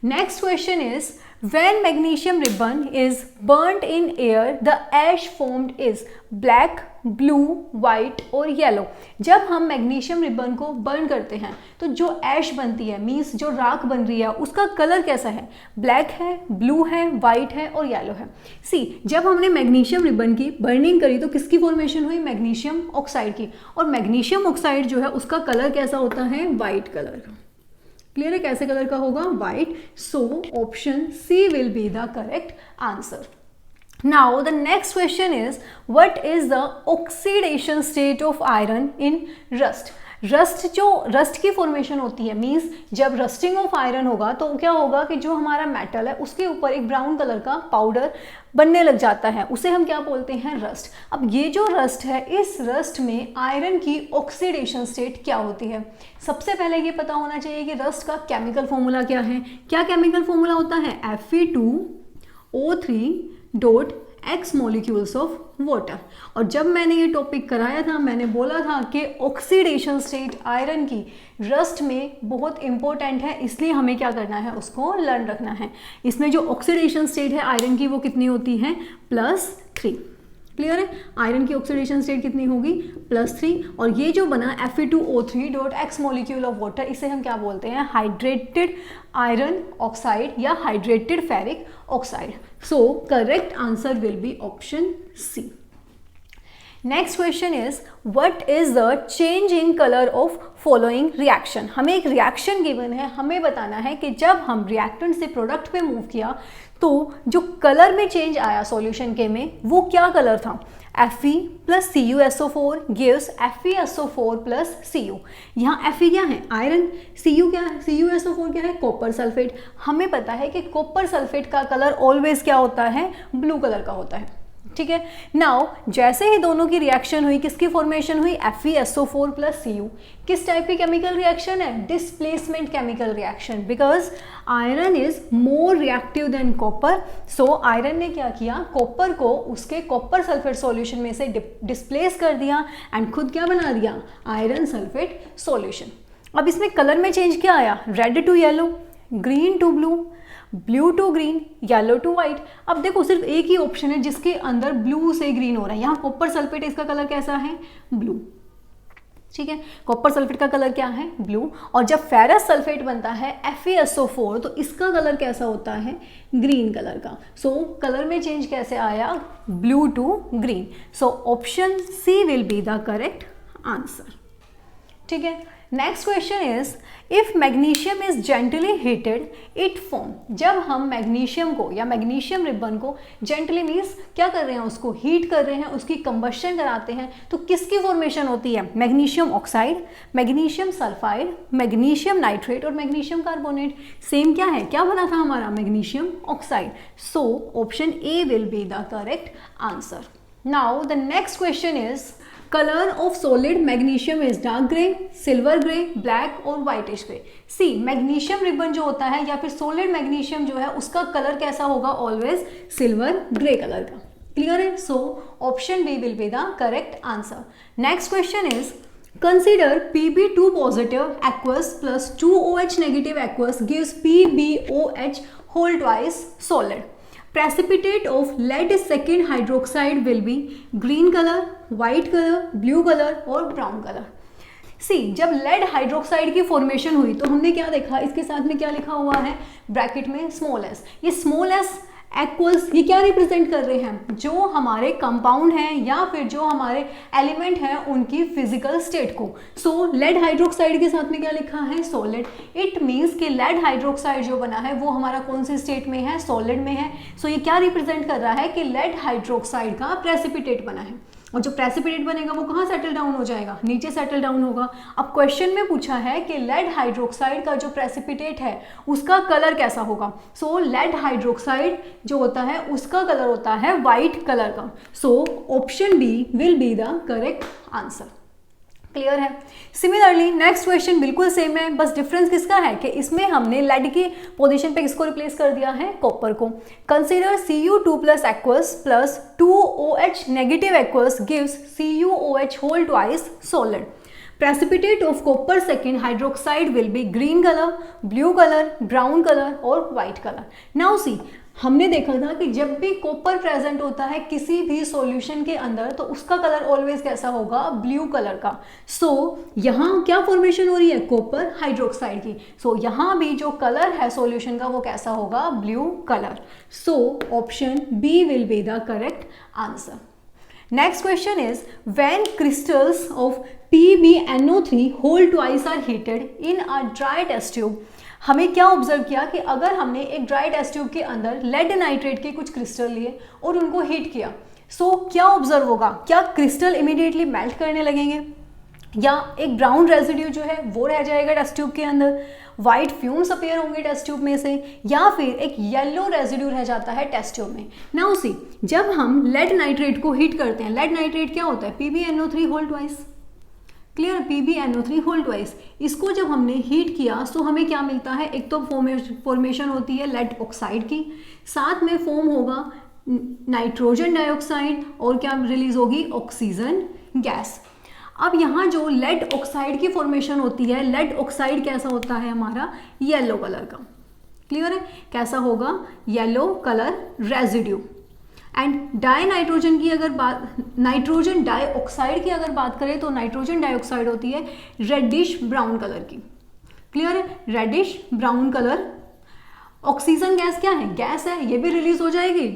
Next question is, when magnesium ribbon is burnt in air, the ash formed is black, blue, white और yellow। जब हम magnesium ribbon को burn करते हैं तो जो ऐश बनती है, मीन्स जो राख बन रही है, उसका कलर कैसा है, ब्लैक है, ब्लू है, वाइट है और येलो है। सी, जब हमने मैग्नीशियम रिबन की बर्निंग करी तो किसकी फॉर्मेशन हुई, मैग्नीशियम ऑक्साइड की, और मैग्नीशियम ऑक्साइड जो है उसका कलर कैसा होता है, वाइट कलर का। क्लियर है, कैसे कलर का होगा, white. So option C will be the correct answer. Now the next question is, what is the oxidation state of iron in rust. Rust की फॉर्मेशन होती है, मींस जब रस्टिंग ऑफ आयरन होगा तो क्या होगा कि जो हमारा मेटल है उसके ऊपर एक ब्राउन कलर का पाउडर बनने लग जाता है, उसे हम क्या बोलते हैं, रस्ट। अब ये जो रस्ट है, इस रस्ट में आयरन की ऑक्सीडेशन स्टेट क्या होती है। सबसे पहले ये पता होना चाहिए कि रस्ट का केमिकल फॉर्मूला क्या है। क्या केमिकल फॉर्मूला होता है, Fe2O3 X molecules of water. और जब मैंने ये टॉपिक कराया था मैंने बोला था कि ऑक्सीडेशन स्टेट आयरन की रस्ट में बहुत इंपॉर्टेंट है, इसलिए हमें क्या करना है, उसको लर्न रखना है। इसमें जो ऑक्सीडेशन स्टेट है आयरन की वो कितनी होती है, +3। क्लियर है, आयरन की ऑक्सीडेशन स्टेट कितनी होगी, +3। और ये जो बना Fe2O3 मॉलिक्यूल ऑफ वाटर, इसे हम क्या बोलते हैं, हाइड्रेटेड आयरन ऑक्साइड या hydrated ferric oxide. So correct answer will be option C. Next question is, what is the change in colour of following reaction. हमें एक रिएक्शन गिवन है, हमें बताना है कि जब हम रिएक्टेंट से प्रोडक्ट पे मूव किया तो जो कलर में चेंज आया सॉल्यूशन के में वो क्या कलर था, Fe + CuSO4 gives FeSO4 + Cu। यहाँ Fe क्या है, आयरन, Cu क्या है, CuSO4 क्या है, कॉपर सल्फेट। हमें पता है कि कॉपर सल्फेट का कलर ऑलवेज क्या होता है, ब्लू कलर का होता है, ठीक है। नाउ जैसे ही दोनों की रिएक्शन हुई, किसकी फॉर्मेशन हुई, FeSO4 + Cu। किस टाइप की केमिकल रिएक्शन है, displacement chemical reaction, because iron is more reactive than copper. So iron ने क्या किया, कॉपर को उसके कॉपर सल्फेट सॉल्यूशन में से डिस्प्लेस कर दिया एंड खुद क्या बना दिया, आयरन सल्फेट सॉल्यूशन। अब इसमें कलर में चेंज क्या आया, red to yellow, green to blue, blue to green, yellow to white. अब देखो सिर्फ एक ही ऑप्शन है जिसके अंदर ब्लू से ग्रीन हो रहा है, यहाँ कॉपर सल्फेट, इसका कलर कैसा है, ब्लू, ठीक है। कॉपर सल्फेट का कलर क्या है, ब्लू। और जब फेरस सल्फेट बनता है FeSO4 तो इसका कलर कैसा होता है, ग्रीन कलर का। सो कलर में चेंज कैसे आया, blue to green. So option C will be the correct answer, ठीक है। Next question is, if magnesium is gently heated it form. जब हम मैग्नीशियम को या मैग्नीशियम रिबन को जेंटली मीन्स क्या कर रहे हैं, उसको हीट कर रहे हैं, उसकी कंबशन कराते हैं, तो किसकी फॉर्मेशन होती है, magnesium oxide, magnesium sulphide, magnesium nitrate और मैग्नीशियम कार्बोनेट। सेम क्या है, क्या बना था हमारा, magnesium oxide. So option A will be the correct answer. Now the next question is, colour of solid magnesium is dark grey, silver grey, black और whitish grey. सी, magnesium ribbon जो होता है या फिर सॉलिड मैग्नीशियम जो है उसका colour कैसा होगा, ऑलवेज सिल्वर ग्रे कलर का। क्लियर है, so option B will be the correct answer. Next question is, consider Pb2 positive aqueous + 2OH negative aqueous gives PbOH whole twice solid. Precipitate of lead second hydroxide will be green color, white color, blue color और brown color. सी जब lead hydroxide की formation हुई तो हमने क्या देखा, इसके साथ में क्या लिखा हुआ है ब्रैकेट में स्मॉल एस. ये स्मॉल एस एक्वल्स ये क्या रिप्रेजेंट कर रहे हैं, जो हमारे कंपाउंड हैं या फिर जो हमारे एलिमेंट हैं उनकी फिजिकल स्टेट को. सो लेड हाइड्रोक्साइड के साथ में क्या लिखा है सॉलिड. इट मीन्स कि लेड हाइड्रोक्साइड जो बना है वो हमारा कौन सी स्टेट में है, सॉलिड में है. सो ये क्या रिप्रेजेंट कर रहा है कि लेड हाइड्रोक्साइड का प्रेसिपिटेट बना है. और जो प्रेसिपिटेट बनेगा वो कहाँ सेटल डाउन हो जाएगा, नीचे सेटल डाउन होगा. अब क्वेश्चन में पूछा है कि लेड हाइड्रोक्साइड का जो प्रेसिपिटेट है उसका कलर कैसा होगा. सो लेड हाइड्रोक्साइड जो होता है उसका कलर होता है वाइट कलर का. So option B will be the correct answer. Clear है. सिमिलरली नेक्स्ट क्वेश्चन बिल्कुल सेम है, बस डिफरेंस किसका है कि इसमें हमने लेड की पोजीशन पे किसको रिप्लेस कर दिया है, कॉपर को. Consider Cu2 plus aqueous plus 2OH negative aqueous gives CuOH whole twice solid. Precipitate of copper second hydroxide will be green color, blue color, brown color और white color. Now see, हमने देखा था कि जब भी copper present होता है किसी भी सॉल्यूशन के अंदर तो उसका कलर ऑलवेज कैसा होगा, ब्लू कलर का. सो यहाँ क्या फॉर्मेशन हो रही है, कॉपर हाइड्रोक्साइड की. सो यहाँ भी जो कलर है सॉल्यूशन का वो कैसा होगा, blue colour. So option B will be the correct answer. Next question is when crystals of PbNO3 whole twice are heated in a dry test tube. हमें क्या ऑब्जर्व किया कि अगर हमने एक ड्राई टेस्ट ट्यूब के अंदर लेड नाइट्रेट के कुछ क्रिस्टल लिए और उनको हीट किया, सो क्या ऑब्जर्व होगा, क्या क्रिस्टल इमीडिएटली मेल्ट करने लगेंगे या एक ब्राउन रेजिड्यू जो है वो रह जाएगा टेस्ट ट्यूब के अंदर, वाइट फ्यूम्स अपीयर होंगे टेस्ट ट्यूब में से, या फिर एक येलो रेजिड्यू रह जाता है टेस्ट ट्यूब में. नाउ सी जब हम लेड नाइट्रेट को हीट करते हैं, लेड नाइट्रेट क्या होता है, PbNO3 whole twice. Clear, PbNO3 whole twice. इसको जब हमने हीट किया तो हमें क्या मिलता है, एक तो फॉर्मेशन होती है लेड ऑक्साइड की, साथ में फॉर्म होगा नाइट्रोजन डाइऑक्साइड और क्या रिलीज होगी, ऑक्सीजन गैस. अब यहाँ जो लेड ऑक्साइड की फॉर्मेशन होती है, लेड ऑक्साइड कैसा होता है हमारा, येलो कलर का. क्लियर है, कैसा होगा, yellow colour residue. And die nitrogen की अगर बात, नाइट्रोजन डाइऑक्साइड की अगर बात करें तो नाइट्रोजन डाइऑक्साइड होती है रेडिश ब्राउन कलर की. क्लियर है, reddish brown colour. Oxygen gas क्या है, गैस है, ये भी रिलीज हो जाएगी.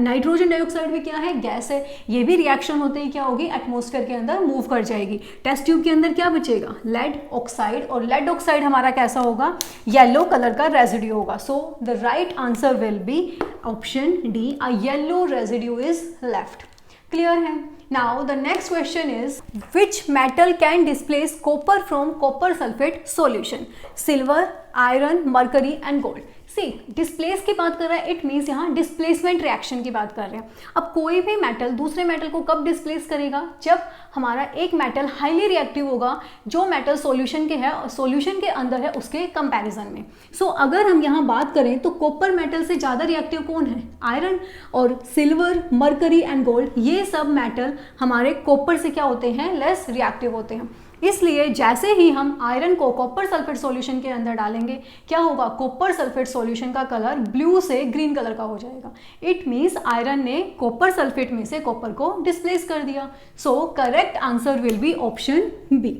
नाइट्रोजन डाइऑक्साइड भी क्या है, गैस है, ये भी रिएक्शन होते ही क्या होगी, एटमॉस्फेयर के अंदर मूव कर जाएगी. टेस्ट ट्यूब के अंदर क्या बचेगा, लेड ऑक्साइड, और लेड ऑक्साइड हमारा कैसा होगा, येलो कलर का रेजिड्यू होगा. So the right answer will be option D, a yellow residue is left. Clear है. Now the next question is which metal can displace copper from copper sulphate solution, silver, iron, mercury and gold. See displace की बात कर रहा है, it means यहाँ displacement reaction की बात कर रहे हैं. अब कोई भी मेटल दूसरे मेटल को कब डिस्प्लेस करेगा, जब हमारा एक मेटल हाईली रिएक्टिव होगा, जो मेटल सॉल्यूशन के है, सॉल्यूशन के अंदर है उसके कंपैरिजन में. सो अगर हम यहाँ बात करें तो कॉपर मेटल से ज़्यादा रिएक्टिव कौन है, आयरन, और सिल्वर, मरकरी एंड गोल्ड, ये सब मेटल हमारे कॉपर से क्या होते हैं, लेस रिएक्टिव होते हैं. इसलिए जैसे ही हम आयरन को कॉपर सल्फेट सॉल्यूशन के अंदर डालेंगे क्या होगा, कॉपर सल्फेट सॉल्यूशन का कलर ब्लू से ग्रीन कलर का हो जाएगा. इट मीन्स आयरन ने कॉपर सल्फेट में से कॉपर को डिस्प्लेस कर दिया. So correct answer will be option B.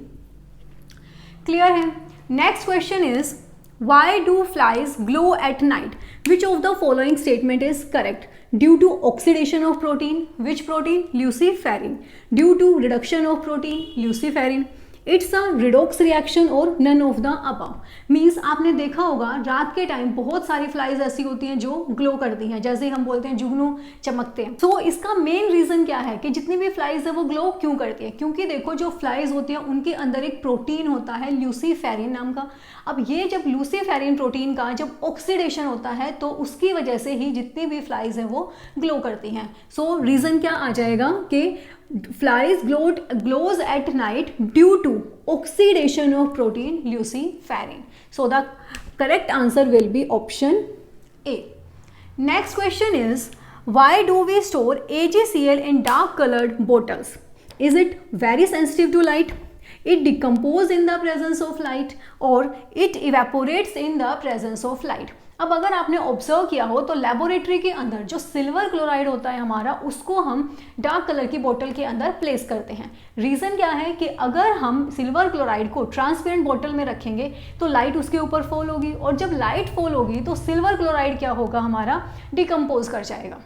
Clear है. Next question is why do flies glow at night? Which of the following statement is correct? Due to oxidation of protein. Which protein? Luciferin. Due to reduction of protein. Luciferin. It's a redox reaction और none of the above. Means आपने देखा होगा रात के time बहुत सारी flies ऐसी होती हैं जो ग्लो करती हैं, जैसे हम बोलते हैं जुगनू चमकते हैं. तो इसका मेन रीजन क्या है कि जितनी भी फ्लाइज है वो ग्लो क्यों करती है, क्योंकि देखो जो फ्लाइज होती हैं उनके अंदर एक प्रोटीन होता है ल्यूसीफेरिन नाम का. अब ये जब ल्यूसीफेरिन प्रोटीन का जब ऑक्सीडेशन होता है तो उसकी वजह से ही जितनी भी फ्लाइज हैं वो ग्लो करती हैं. सो रीजन क्या आ जाएगा कि flies glows at night due to oxidation of protein luciferin. So the correct answer will be option A. Next question is why do we store AgCl in dark colored bottles? Is it very sensitive to light? It decomposes in the presence of light or it evaporates in the presence of light? अब अगर आपने observe किया हो तो laboratory के अंदर जो silver chloride होता है हमारा, उसको हम डार्क कलर की बोतल के अंदर प्लेस करते हैं। रीज़न क्या है कि अगर हम सिल्वर क्लोराइड को ट्रांसपेरेंट बोतल में रखेंगे तो लाइट उसके ऊपर फॉल होगी, और जब लाइट फॉल होगी तो सिल्वर क्लोराइड क्या होगा हमारा, डिकम्पोज कर जाएगा।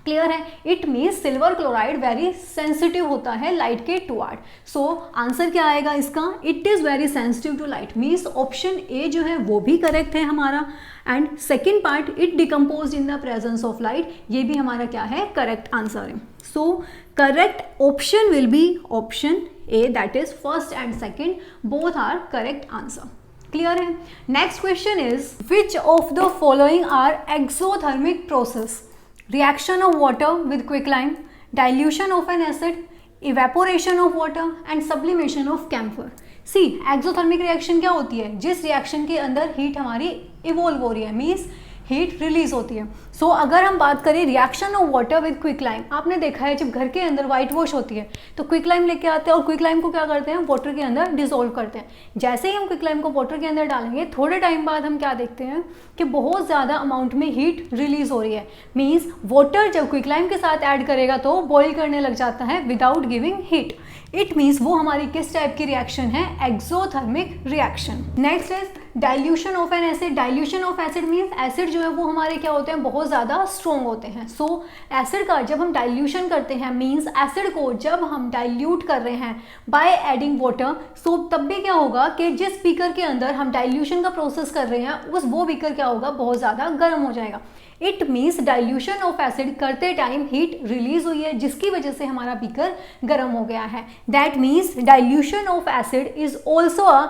क्लियर है? It means silver chloride very sensitive होता है लाइट के टुवार्ड। सो आंसर क्या आएगा इसका, it is very sensitive to light, means option A जो है वो भी करेक्ट है हमारा। And second part, it decompose in the presence of light, ये भी हमारा क्या है, करेक्ट आंसर है। So correct option will be option A, that is first and second both are correct answer. Clear है? Next question is which of the following are exothermic process? Reaction of water with quicklime, dilution of an acid, evaporation of water and sublimation of camphor. See, exothermic reaction क्या होती है? जिस reaction के अंदर heat हमारी evolve हो रही है, मीन्स हीट रिलीज होती है। सो अगर हम बात करें reaction of water with quicklime, आपने देखा है जब घर के अंदर व्हाइट वॉश होती है तो क्विकलाइम लेके आते हैं और क्विकलाइम को क्या करते हैं, वाटर के अंदर डिसॉल्व करते हैं। जैसे ही हम क्विकलाइम को वाटर के अंदर डालेंगे, थोड़े टाइम बाद हम क्या देखते हैं कि बहुत ज़्यादा अमाउंट में हीट रिलीज हो रही है। मीन्स वाटर जब क्विकलाइम के साथ ऐड करेगा तो बॉईल करने लग जाता है without giving heat. It means वो हमारी किस टाइप की रिएक्शन है, exothermic reaction. Next is dilution of N acid. Dilution of acid means acid जो है वो हमारे क्या होते हैं, बहुत ज़्यादा स्ट्रॉन्ग होते हैं। सो एसिड का जब हम डाइल्यूशन करते हैं, मीन्स एसिड को जब हम डाइल्यूट कर रहे हैं बाय एडिंग वाटर, सो तब भी क्या होगा कि जिस बीकर के अंदर हम डाइल्यूशन का प्रोसेस कर रहे हैं वो बीकर क्या होगा, बहुत ज़्यादा गर्म हो जाएगा। It means dilution of acid करते टाइम हीट रिलीज हुई है जिसकी वजह से हमारा बीकर गर्म हो गया है। That means dilution of acid is also a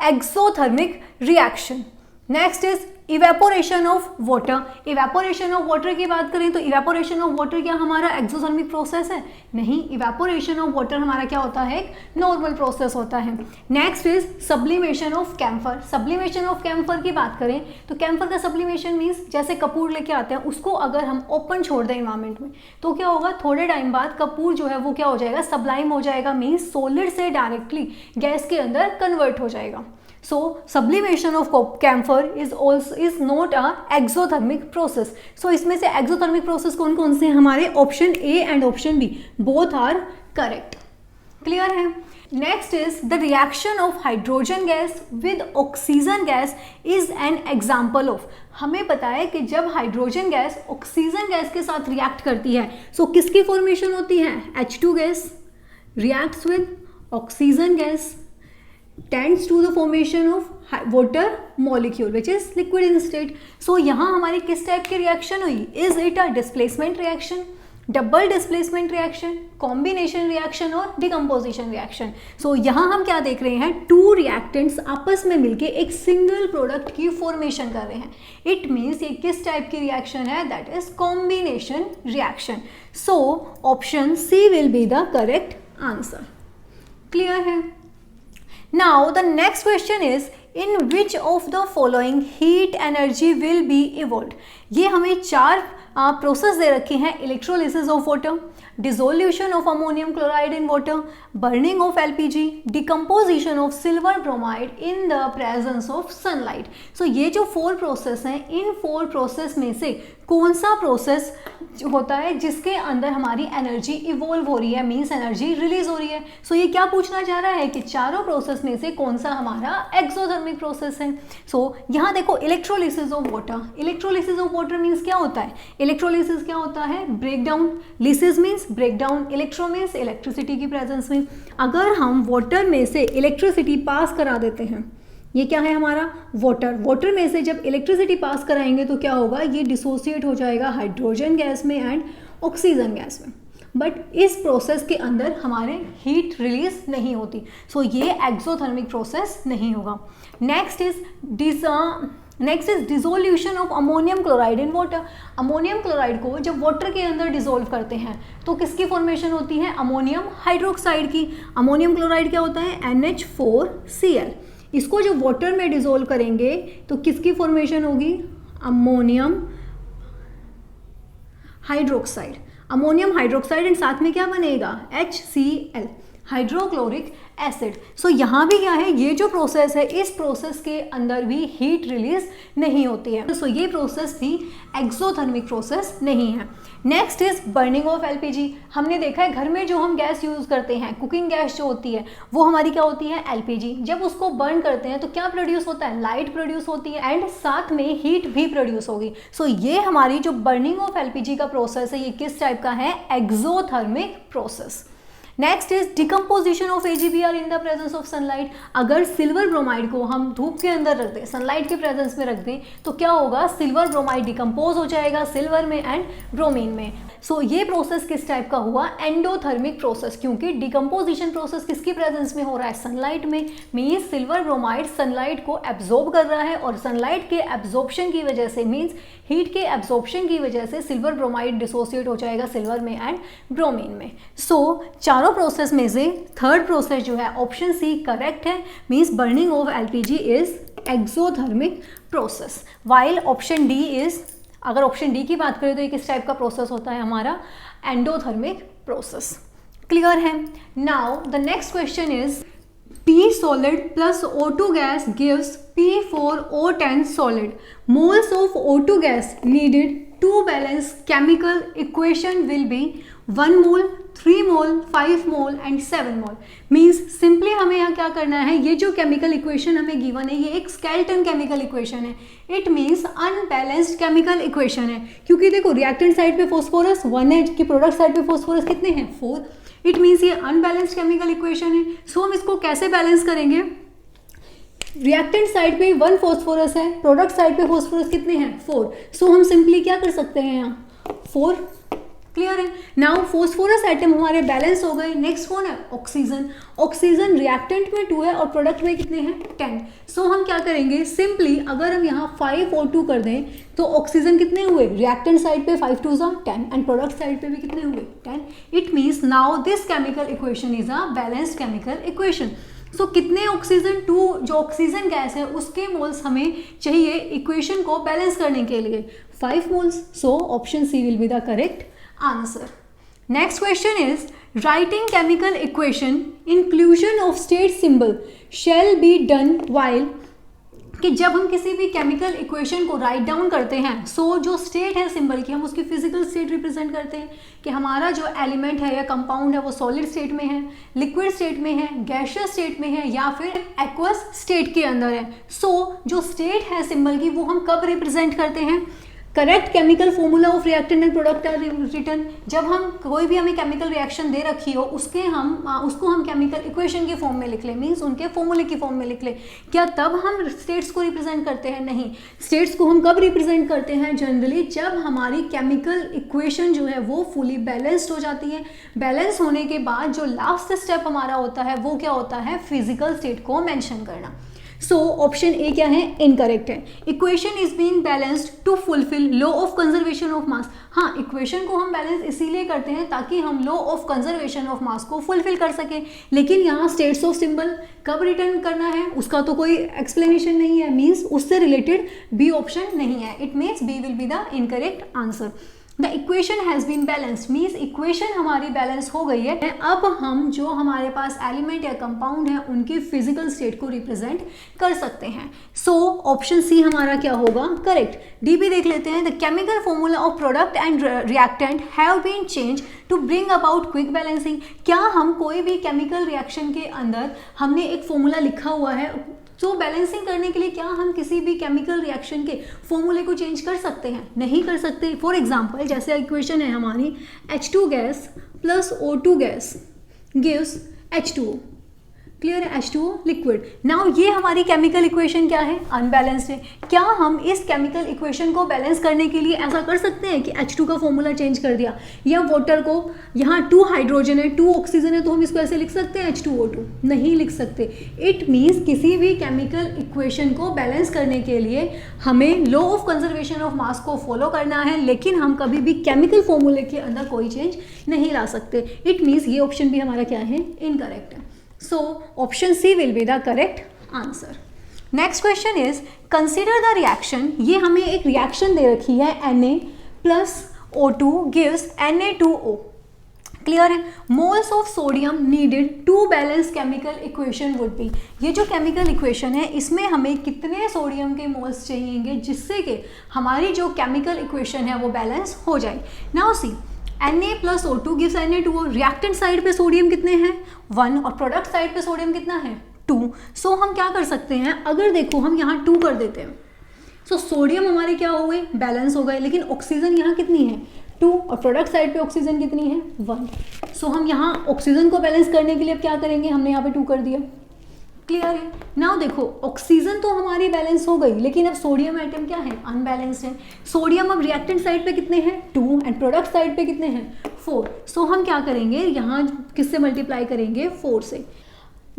exothermic reaction. Next is evaporation of water. Evaporation of water की बात करें तो इवेपोरेशन ऑफ वाटर क्या हमारा एक्सोथर्मिक प्रोसेस है? नहीं, इवेपोरेशन ऑफ वाटर हमारा क्या होता है, एक नॉर्मल प्रोसेस होता है। Next is sublimation of camphor. Sublimation of camphor की बात करें तो कैम्फर का सब्लिमेशन मीन्स जैसे कपूर लेके आते हैं, उसको अगर हम ओपन छोड़ दें इन्वायरमेंट में तो क्या होगा, थोड़े टाइम बाद कपूर जो है वो क्या हो जाएगा, सब्लाइम हो जाएगा, मीन्स सॉलिड से डायरेक्टली गैस के अंदर कन्वर्ट हो जाएगा। So sublimation of camphor is not a exothermic process. So इसमें से exothermic process कौन कौन से हैं हमारे, option A and option B both are correct. Clear है? Next is the reaction of hydrogen gas with oxygen gas is an example of. हमें पता है कि जब हाइड्रोजन गैस ऑक्सीजन गैस के साथ रिएक्ट करती है सो किसकी फॉर्मेशन होती है, H2 gas reacts with oxygen gas tends to the formation of water molecule which is liquid in state. So यहाँ हमारी किस टाइप की रिएक्शन हुई, is it a displacement reaction, double displacement reaction, combination reaction और decomposition reaction. सो यहाँ हम क्या देख रहे हैं, टू रिएक्टेंट्स आपस में मिलके एक सिंगल प्रोडक्ट की फॉर्मेशन कर रहे हैं। इट मीन्स ये किस टाइप की रिएक्शन है, that is combination reaction. So option C will be the correct answer. Clear है? Now the next question is in which of the following heat energy will be evolved? ये हमें चार process दे रखे हैं, electrolysis of water, dissolution of ammonium chloride in water, burning of LPG, decomposition of silver bromide in the presence of sunlight. So ये जो four process हैं, इन four process में से कौन सा प्रोसेस होता है जिसके अंदर हमारी एनर्जी इवॉल्व हो रही है, मीन्स एनर्जी रिलीज हो रही है। सो ये क्या पूछना चाह रहा है कि चारों प्रोसेस में से कौन सा हमारा एक्सोथर्मिक प्रोसेस है। सो यहाँ देखो electrolysis of water. Electrolysis of water means क्या होता है, इलेक्ट्रोलिसिस क्या होता है, break down, lysis means break down, electro means electricity की प्रेजेंस में। अगर हम वाटर में से इलेक्ट्रिसिटी पास करा देते हैं, ये क्या है हमारा वाटर, वाटर में से जब इलेक्ट्रिसिटी पास कराएंगे तो क्या होगा, ये डिसोसिएट हो जाएगा हाइड्रोजन गैस में एंड ऑक्सीजन गैस में। बट इस प्रोसेस के अंदर हमारे हीट रिलीज नहीं होती, सो ये एक्सोथर्मिक प्रोसेस नहीं होगा। Next is dissolution of ammonium chloride in water. Ammonium chloride को जब वाटर के अंदर डिसोल्व करते हैं तो किसकी फॉर्मेशन होती है, अमोनियम हाइड्रोक्साइड की। अमोनियम क्लोराइड क्या होता है, NH4Cl। इसको जब वाटर में डिसोल्व करेंगे तो किसकी फॉर्मेशन होगी, ammonium hydroxide. Ammonium hydroxide and साथ में क्या बनेगा, HCl। Hydrochloric acid. सो यहाँ भी क्या है, ये जो प्रोसेस है इस प्रोसेस के अंदर भी हीट रिलीज नहीं होती है। सो ये प्रोसेस भी एक्सोथर्मिक प्रोसेस नहीं है। Next is burning of LPG. हमने देखा है घर में जो हम गैस यूज करते हैं, कुकिंग गैस जो होती है वो हमारी क्या होती है, एलपीजी। जब उसको बर्न करते हैं तो क्या प्रोड्यूस होता है, लाइट प्रोड्यूस होती है एंड साथ में हीट भी प्रोड्यूस होगी। सो ये हमारी जो बर्निंग ऑफ एलपीजी का प्रोसेस है ये किस टाइप का है, exothermic process. Next is decomposition of AgBr in the presence of sunlight. अगर सिल्वर ब्रोमाइड को हम धूप के अंदर रख दें, सनलाइट के प्रेजेंस में रख दें, तो क्या होगा, सिल्वर ब्रोमाइड डिकम्पोज हो जाएगा सिल्वर में एंड ब्रोमीन में। सो ये प्रोसेस किस टाइप का हुआ, एंडोथर्मिक प्रोसेस, क्योंकि डिकम्पोजिशन प्रोसेस किसकी प्रेजेंस में हो रहा है, सनलाइट में। मीन्स सिल्वर ब्रोमाइड सनलाइट को एब्जॉर्ब कर रहा है और सनलाइट के एब्जॉर्प्शन की वजह से, मीन्स हीट के एब्जॉर्प्शन की वजह से सिल्वर ब्रोमाइड डिसोसिएट हो जाएगा सिल्वर में एंड ब्रोमीन में। सो चारों प्रोसेस में से थर्ड प्रोसेस जो है ऑप्शन सी करेक्ट है। Means burning of LPG is exothermic process, while option D is, अगर ऑप्शन डी की बात करें तो ये किस टाइप का प्रोसेस होता है हमारा, एंडोथर्मिक प्रोसेस। क्लियर है। Now the next question is P solid plus O2 gas gives P4O10 solid. Moles of O2 gas needed to balance chemical equation will be 1 mole, 3 mole, 5 mole and 7 mole. Means simply हमें यहाँ क्या करना है, ये जो chemical equation हमें given है ये एक skeleton chemical equation है. It means unbalanced chemical equation है, क्योंकि देखो reactant side पे phosphorus 1 है कि product side पे phosphorus कितने हैं, 4. इट मीन्स ये अनबैलेंस्ड केमिकल इक्वेशन है। सो हम इसको कैसे बैलेंस करेंगे, रिएक्टेंट साइड पे 1 फॉस्फोरस है, प्रोडक्ट साइड पे फॉस्फोरस कितने हैं, 4। सो हम सिंपली क्या कर सकते हैं यहाँ 4। क्लियर है। नाउ फॉस्फोरस एटम हमारे बैलेंस हो गए। नेक्स्ट कौन है, ऑक्सीजन। ऑक्सीजन रिएक्टेंट में 2 है और प्रोडक्ट में कितने हैं, 10। सो हम क्या करेंगे, सिंपली अगर हम यहाँ 5O2 कर दें तो ऑक्सीजन कितने हुए, रिएक्टेंट साइड पे 5 2 10 एंड प्रोडक्ट साइड पे भी कितने हुए, 10। It means now this chemical equation is a balanced chemical equation. So कितने ऑक्सीजन, 2 जो ऑक्सीजन गैस है उसके मोल्स हमें चाहिए इक्वेशन को बैलेंस करने के लिए, 5 moles. So option C will be the correct answer. Next question is writing chemical equation inclusion of state symbol shall be done while, कि जब हम किसी भी केमिकल इक्वेशन को राइट डाउन करते हैं, सो जो स्टेट है सिंबल की हम उसकी फिजिकल स्टेट रिप्रेजेंट करते हैं कि हमारा जो एलिमेंट है या कंपाउंड है वो सॉलिड स्टेट में है, लिक्विड स्टेट में है, गैसियस स्टेट में है या फिर एक्वस स्टेट के अंदर है। सो जो स्टेट है सिंबल की वो हम कब रिप्रेजेंट करते हैं, correct chemical formula of reactant and product are written. जब हम कोई भी हमें केमिकल रिएक्शन दे रखी हो उसको हम केमिकल इक्वेशन के फॉर्म में लिख लें, मीन्स उनके फॉर्मूले की फॉर्म में लिख लें। क्या तब हम स्टेट्स को रिप्रेजेंट करते हैं, नहीं। स्टेट्स को हम कब रिप्रेजेंट करते हैं, जनरली जब हमारी केमिकल इक्वेशन जो है वो फुली बैलेंस्ड हो जाती है। बैलेंस होने के बाद जो लास्ट स्टेप हमारा होता है वो क्या होता है, फिजिकल स्टेट को मेंशन करना। सो ऑप्शन ए क्या है, इनकरेक्ट है। Equation is being balanced to fulfil law of conservation of mass. हाँ, इक्वेशन को हम बैलेंस इसीलिए करते हैं ताकि हम लॉ ऑफ कंजर्वेशन ऑफ मास को फुलफिल कर सकें। लेकिन यहाँ स्टेट्स ऑफ सिंबल कब रिटर्न करना है उसका तो कोई एक्सप्लेनेशन नहीं है, मीन्स उससे रिलेटेड बी ऑप्शन नहीं है। It means B will be the incorrect answer. The equation has been balanced means equation हमारी बैलेंस हो गई है। अब हम जो हमारे पास एलिमेंट या कंपाउंड है उनकी फिजिकल स्टेट को रिप्रेजेंट कर सकते हैं। सो ऑप्शन सी हमारा क्या होगा, करेक्ट। डी भी देख लेते हैं। The chemical formula of product and reactant have been change to bring about quick balancing. क्या हम कोई भी केमिकल रिएक्शन के अंदर हमने एक फॉर्मूला लिखा हुआ है, तो बैलेंसिंग करने के लिए क्या हम किसी भी केमिकल रिएक्शन के फॉर्मूले को चेंज कर सकते हैं, नहीं कर सकते। फॉर एग्जांपल जैसे इक्वेशन है हमारी H2 gas plus O2 gas gives H2O। Clear है, H2O लिक्विड। नाउ ये हमारी केमिकल इक्वेशन क्या है, अनबैलेंस्ड है। क्या हम इस केमिकल इक्वेशन को बैलेंस करने के लिए ऐसा कर सकते हैं कि H2 का फॉर्मूला चेंज कर दिया, या वाटर को यहाँ 2 हाइड्रोजन है 2 ऑक्सीजन है तो हम इसको ऐसे लिख सकते हैं H2O2, नहीं लिख सकते। इट मीन्स किसी भी केमिकल इक्वेशन को बैलेंस करने के लिए हमें लॉ ऑफ कंजर्वेशन ऑफ मास को फॉलो करना है, लेकिन हम कभी भी केमिकल फॉर्मूले के अंदर कोई चेंज नहीं ला सकते। इट मीन्स ये ऑप्शन भी हमारा क्या है, इनकरेक्ट है। So option C will be the correct answer. Next question is consider the reaction। ये हमें एक रिएक्शन दे रखी है Na plus O2 gives Na2O। Clear है। Moles of sodium needed to balance chemical equation would be, ये जो chemical equation है इसमें हमें कितने सोडियम के मोल्स चाहिएंगे जिससे कि हमारी जो केमिकल इक्वेशन है वो बैलेंस हो जाए। Now see Na+O2 gives Na2O, reactant side पे सोडियम कितने हैं 1 और प्रोडक्ट साइड पे सोडियम कितना है 2। सो हम क्या कर सकते हैं, अगर देखो हम यहाँ 2 कर देते हैं, सो सोडियम हमारे क्या हो गए बैलेंस हो गए, लेकिन ऑक्सीजन यहाँ कितनी है 2 और प्रोडक्ट साइड पे ऑक्सीजन कितनी है 1। सो हम यहाँ ऑक्सीजन को बैलेंस करने के लिए अब क्या करेंगे, हमने यहाँ पे 2 कर दिया। क्लियर है। नाउ देखो ऑक्सीजन तो हमारी बैलेंस हो गई, लेकिन अब सोडियम एटम क्या है अनबैलेंस्ड है। सोडियम अब रिएक्टेंट साइड पे कितने हैं 2 एंड प्रोडक्ट साइड पे कितने हैं 4। सो हम क्या करेंगे यहाँ किससे मल्टीप्लाई करेंगे 4 से।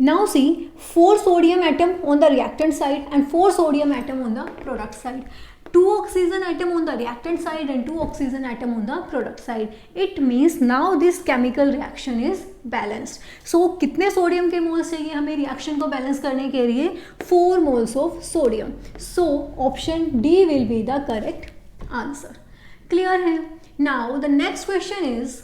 Now see 4 sodium atom on the reactant side and 4 sodium atom on the product side. 2 oxygen atom on the reactant side and 2 oxygen atom on the product side. It means now this chemical reaction is balanced. So कितने sodium के moles चाहिए हमें reaction को balance करने के लिए 4 moles of sodium. So option D will be the correct answer. Clear है। Now the next question is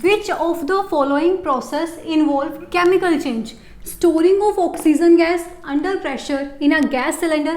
which of the following process involve chemical change? Storing of oxygen gas under pressure in a gas cylinder,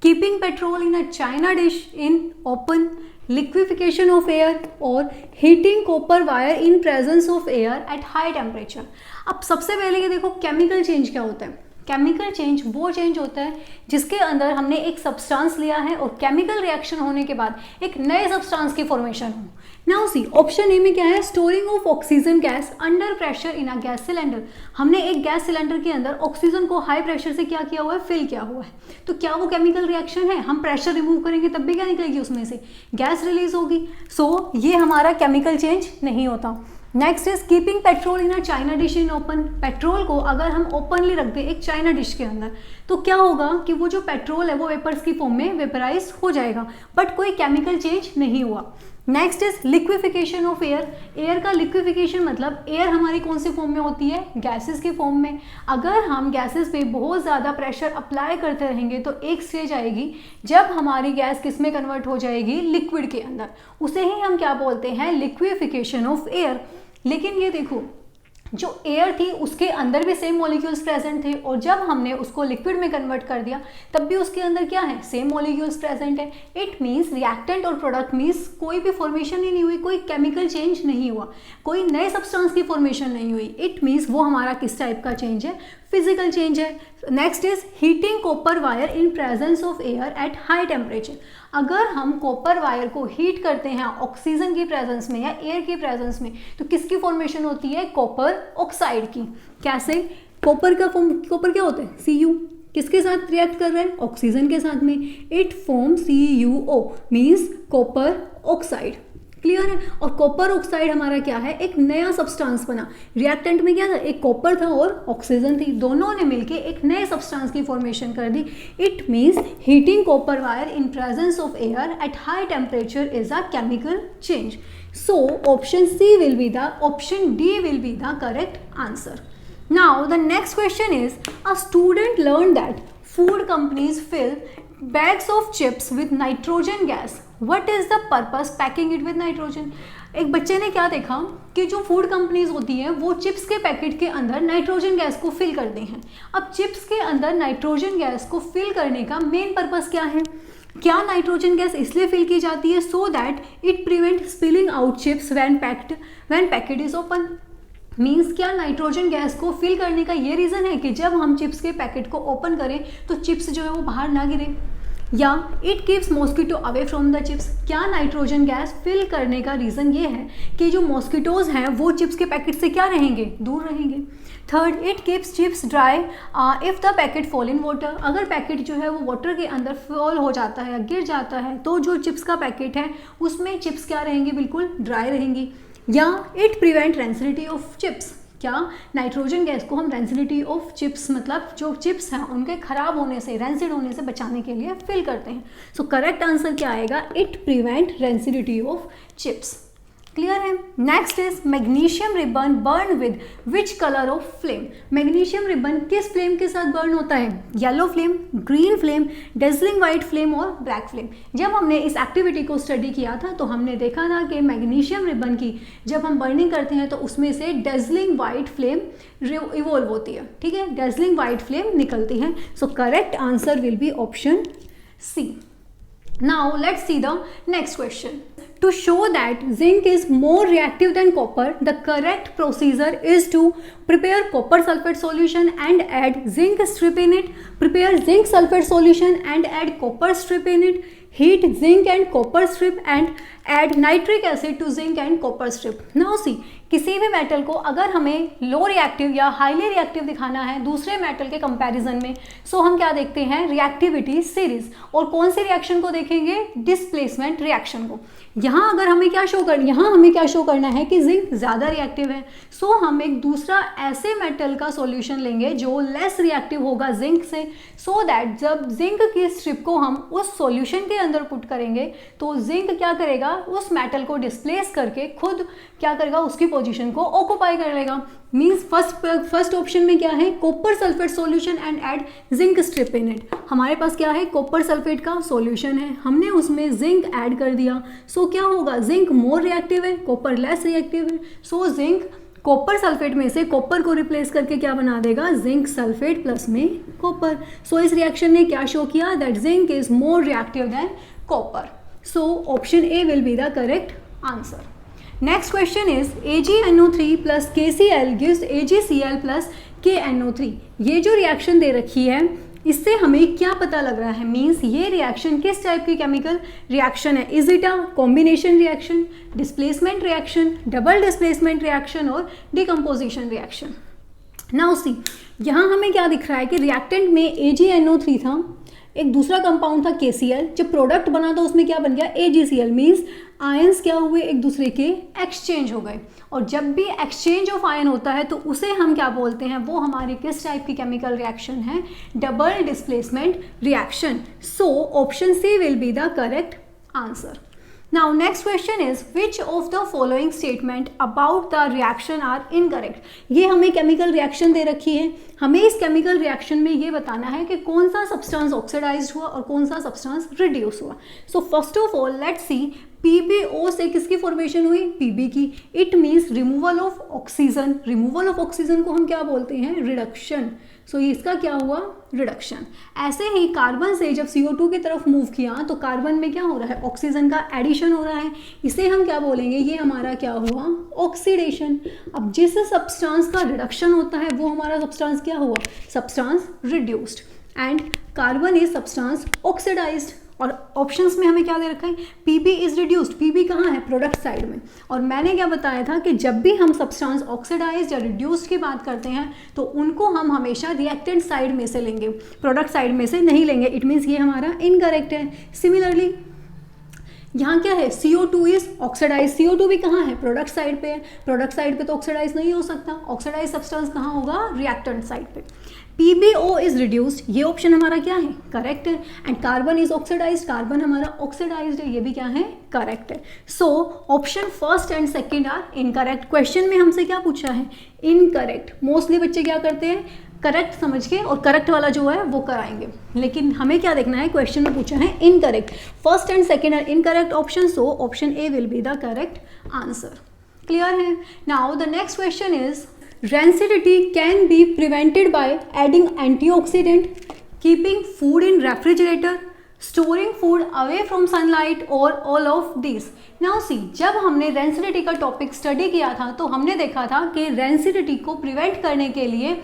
keeping petrol in a china dish in open, liquefaction of air और heating copper wire in presence of air at high temperature। अब सबसे पहले ये देखो chemical change क्या होता है। Chemical change वो चेंज होता है जिसके अंदर हमने एक सब्सटेंस लिया है और केमिकल रिएक्शन होने के बाद एक नए सब्सटेंस की फॉर्मेशन हो। नाउ सी ऑप्शन ए में क्या है, storing of oxygen gas under pressure in a gas cylinder. हमने एक गैस सिलेंडर के अंदर ऑक्सीजन को हाई प्रेशर से क्या किया हुआ है, फिल किया हुआ है। तो क्या वो केमिकल रिएक्शन है, हम प्रेशर रिमूव करेंगे तब भी क्या निकलेगी उसमें से, गैस रिलीज होगी। सो ये हमारा केमिकल चेंज नहीं होता। Next is keeping petrol in a China dish in open. Petrol को अगर हम ओपनली रख दें एक चाइना डिश के अंदर तो क्या होगा कि वो जो पेट्रोल है वो वेपर्स की फॉर्म में वेपराइज हो जाएगा, बट कोई केमिकल चेंज नहीं हुआ। Next is liquefaction of air. Air का लिक्विफिकेशन मतलब एयर हमारी कौन सी फॉर्म में होती है, गैसेस की फॉर्म में। अगर हम गैसेस पे बहुत ज़्यादा प्रेशर अप्लाई करते रहेंगे तो एक स्टेज आएगी जब हमारी गैस किस में कन्वर्ट हो जाएगी, लिक्विड के अंदर। उसे ही हम क्या बोलते हैं, लिक्विफिकेशन ऑफ एयर। लेकिन ये देखो जो एयर थी उसके अंदर भी सेम मॉलिक्यूल्स प्रेजेंट थे और जब हमने उसको लिक्विड में कन्वर्ट कर दिया तब भी उसके अंदर क्या है, सेम मॉलिक्यूल्स प्रेजेंट है। इट मीन्स रिएक्टेंट और प्रोडक्ट मीन्स कोई भी फॉर्मेशन ही नहीं हुई, कोई केमिकल चेंज नहीं हुआ, कोई नए सब्सटेंस की फॉर्मेशन नहीं हुई। इट मीन्स वो हमारा किस टाइप का चेंज है, फिजिकल चेंज है। Next is heating copper wire in presence of air at high temperature. अगर हम कॉपर वायर को हीट करते हैं ऑक्सीजन की प्रेजेंस में या एयर की प्रेजेंस में तो किसकी फॉर्मेशन होती है, कॉपर ऑक्साइड की। कैसे, कॉपर का फॉर्म, कॉपर क्या होता है Cu, किसके साथ रिएक्ट कर रहे हैं, ऑक्सीजन के साथ में। It form CuO means copper oxide. Clear है। और कॉपर ऑक्साइड हमारा क्या है, एक नया सब्सटेंस बना। रिएक्टेंट में क्या था, एक कॉपर था और ऑक्सीजन थी, दोनों ने मिलके एक नए सब्सटेंस की फॉर्मेशन कर दी। It means heating copper wire in presence of air at high temperature is a chemical change. So option C will be the, option D will be the correct answer. Now the next question is, a student learn that food companies fill bags of chips with nitrogen gas. What is the purpose packing it with nitrogen? एक बच्चे ने क्या देखा कि जो food companies होती हैं वो चिप्स के पैकेट के अंदर नाइट्रोजन गैस को फिल करते हैं। अब चिप्स के अंदर नाइट्रोजन गैस को फिल करने का मेन पर्पस क्या है, क्या नाइट्रोजन गैस इसलिए फिल की जाती है so that it prevent spilling out chips when packet is open. Means क्या नाइट्रोजन गैस को फिल करने का ये रीज़न है कि जब हम चिप्स के पैकेट को ओपन करें तो चिप्स जो है वो बाहर ना गिरे, या it keeps mosquito away from the chips. क्या नाइट्रोजन गैस फिल करने का रीज़न ये है कि जो मॉस्किटोज हैं वो चिप्स के पैकेट से क्या रहेंगे, दूर रहेंगे। Third, it keeps chips dry if the packet fall in water. अगर पैकेट जो है वो वाटर के अंदर फॉल हो जाता है या गिर जाता है तो जो चिप्स का पैकेट है उसमें चिप्स क्या रहेंगी, बिल्कुल ड्राई रहेंगी। या it prevent rancidity of chips. क्या नाइट्रोजन गैस को हम रेंसिडिटी ऑफ चिप्स मतलब जो चिप्स हैं उनके खराब होने से, रेंसिड होने से बचाने के लिए फिल करते हैं। सो करेक्ट आंसर क्या आएगा, it prevent rancidity of chips. Clear है। Next is magnesium ribbon burn with which colour of flame. Magnesium ribbon किस फ्लेम के साथ बर्न होता है? Yellow flame, green flame, dazzling white flame और ब्लैक फ्लेम। जब हमने इस एक्टिविटी को स्टडी किया था तो हमने देखा था कि मैग्नीशियम रिबन की जब हम बर्निंग करते हैं तो उसमें से डेजलिंग वाइट फ्लेम इवॉल्व होती है, ठीक है, डेजलिंग वाइट फ्लेम निकलती है। So correct answer will be option C. Now let's see the next question. To show that zinc is more reactive than copper, the correct procedure is to prepare copper sulfate solution and add zinc strip in it, prepare zinc sulfate solution and add copper strip in it, heat zinc and copper strip and add nitric acid to zinc and copper strip. Now see, किसी भी metal को अगर हमें low reactive या highly reactive दिखाना है दूसरे metal के कंपैरिजन में, सो हम क्या देखते हैं? Reactivity series. और कौन सी रिएक्शन को देखेंगे? डिस्प्लेसमेंट रिएक्शन को। यहाँ अगर हमें क्या शो करना, यहाँ हमें क्या शो करना है कि जिंक ज़्यादा रिएक्टिव है, सो हम एक दूसरा ऐसे मेटल का सॉल्यूशन लेंगे जो लेस रिएक्टिव होगा जिंक से, सो दैट जब जिंक की स्ट्रिप को हम उस सॉल्यूशन के अंदर पुट करेंगे तो जिंक क्या करेगा? उस मेटल को डिस्प्लेस करके खुद क्या करेगा? उसकी पोजीशन को ऑक्युपाई कर लेगा। मीन्स फर्स्ट ऑप्शन में क्या है? Copper sulphate solution and add zinc strip in it. हमारे पास क्या है? कॉपर सल्फेट का सॉल्यूशन है, हमने उसमें जिंक ऐड कर दिया, सो क्या होगा? जिंक मोर रिएक्टिव है, कॉपर लेस रिएक्टिव है, सो जिंक कॉपर सल्फेट में से कॉपर को रिप्लेस करके क्या बना देगा? जिंक सल्फेट प्लस में कॉपर। सो इस रिएक्शन ने क्या शो किया? That zinc is more reactive than copper. So option A will be the correct answer. Next question is AgNO3 plus KCl gives AgCl plus KNO3। ये जो reaction दे रखी है इससे हमें क्या पता लग रहा है? मीन्स ये रिएक्शन किस टाइप की केमिकल रिएक्शन है? Is it a combination reaction, displacement reaction, double displacement reaction और डिकम्पोजिशन रिएक्शन? नाउ सी, यहाँ हमें क्या दिख रहा है कि रिएक्टेंट में AgNO3 था, एक दूसरा कंपाउंड था KCl, जब प्रोडक्ट बना तो उसमें क्या बन गया? AgCl। मीन्स आयंस क्या हुए? एक दूसरे के एक्सचेंज हो गए, और जब भी एक्सचेंज ऑफ आयन होता है तो उसे हम क्या बोलते हैं? वो हमारी किस टाइप की केमिकल रिएक्शन है? Double displacement reaction. So option C will be the correct answer. Now next question is which of the following statement about the reaction are incorrect? ये हमें केमिकल रिएक्शन दे रखी है, हमें इस केमिकल रिएक्शन में ये बताना है कि कौन सा सब्सटेंस ऑक्सीडाइज्ड हुआ और कौन सा सब्सटेंस रिड्यूस हुआ। So first of all let's see, PbO से किसकी फॉर्मेशन हुई? Pb की। It means removal of oxygen. Removal of oxygen को हम क्या बोलते हैं? रिडक्शन। सो इसका क्या हुआ? रिडक्शन। ऐसे ही कार्बन से जब CO2 की तरफ मूव किया तो कार्बन में क्या हो रहा है? ऑक्सीजन का एडिशन हो रहा है, इसे हम क्या बोलेंगे? ये हमारा क्या हुआ? ऑक्सीडेशन। अब जिस सब्सटेंस का रिडक्शन होता है वो हमारा सब्सटेंस क्या हुआ? Substance reduced. And carbon is substance oxidised. और ऑप्शंस में हमें क्या दे रखा है? Pb is reduced. Pb कहाँ है? प्रोडक्ट साइड में। और मैंने क्या बताया था कि जब भी हम सब्सटेंस ऑक्सीडाइज्ड या रिड्यूस्ड की बात करते हैं तो उनको हम हमेशा रिएक्टेंट साइड में से लेंगे, प्रोडक्ट साइड में से नहीं लेंगे। इट मीन्स ये हमारा इनकरेक्ट है। सिमिलरली यहाँ क्या है? CO2 is oxidise. CO2 भी कहाँ है? प्रोडक्ट साइड पे है। प्रोडक्ट साइड पे तो ऑक्सीडाइज नहीं हो सकता, ऑक्सीडाइज सब्सटेंस कहाँ होगा? रिएक्टेंट साइड पे। PbO इज रिड्यूस्ड, ये ऑप्शन हमारा क्या है? करेक्ट है। And carbon is oxidised, carbon हमारा ऑक्सीडाइज्ड है, ये भी क्या है? करेक्ट है। So option first and second are incorrect. Question में हमसे क्या पूछा है? इनकरेक्ट। मोस्टली बच्चे क्या करते हैं? करेक्ट समझ के और करेक्ट वाला जो है वो कराएंगे, लेकिन हमें क्या देखना है? क्वेश्चन में पूछा है incorrect. First and second are incorrect option, so option A will be the correct answer. Clear है? Now the next question is rancidity can be prevented by adding antioxidant, keeping food in refrigerator, storing food away from sunlight or all of these. Now see, जब हमने rancidity का topic study किया था तो हमने देखा था कि rancidity को प्रिवेंट करने के लिए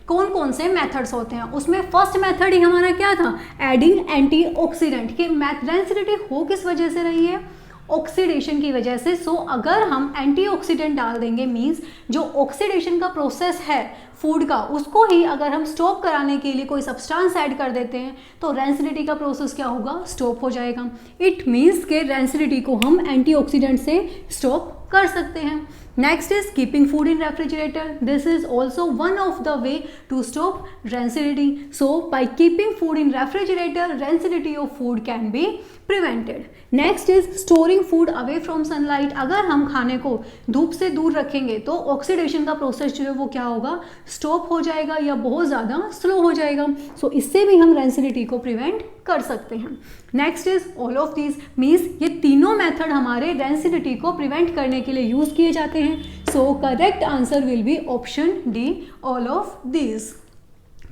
कौन कौन से मेथड्स होते हैं। उसमें फर्स्ट मेथड ही हमारा क्या था? Adding antioxidant. कि rancidity हो किस वजह से रही है? ऑक्सीडेशन की वजह से। सो अगर हम एंटीऑक्सीडेंट डाल देंगे, मींस जो ऑक्सीडेशन का प्रोसेस है फूड का, उसको ही अगर हम स्टॉप कराने के लिए कोई सब्सटेंस ऐड कर देते हैं तो रेंसिडिटी का प्रोसेस क्या होगा? स्टॉप हो जाएगा। इट मीन्स के रेंसिडिटी को हम एंटीऑक्सीडेंट से स्टॉप कर सकते हैं। Next is keeping food in refrigerator. This is also one of the way to stop rancidity. So by keeping food in refrigerator, rancidity of food can be prevented. Next is storing food away from sunlight. अगर हम खाने को धूप से दूर रखेंगे तो oxidation का प्रोसेस जो है वो क्या होगा, स्टॉप हो जाएगा या बहुत ज़्यादा स्लो हो जाएगा. सो इससे भी हम रेंसिडिटी को प्रिवेंट कर सकते हैं. Next is all of these, means ये तीनों मेथड हमारे रेंसिडिटी को प्रिवेंट करने के लिए यूज किए जाते हैं. So correct answer will be option D, all of these.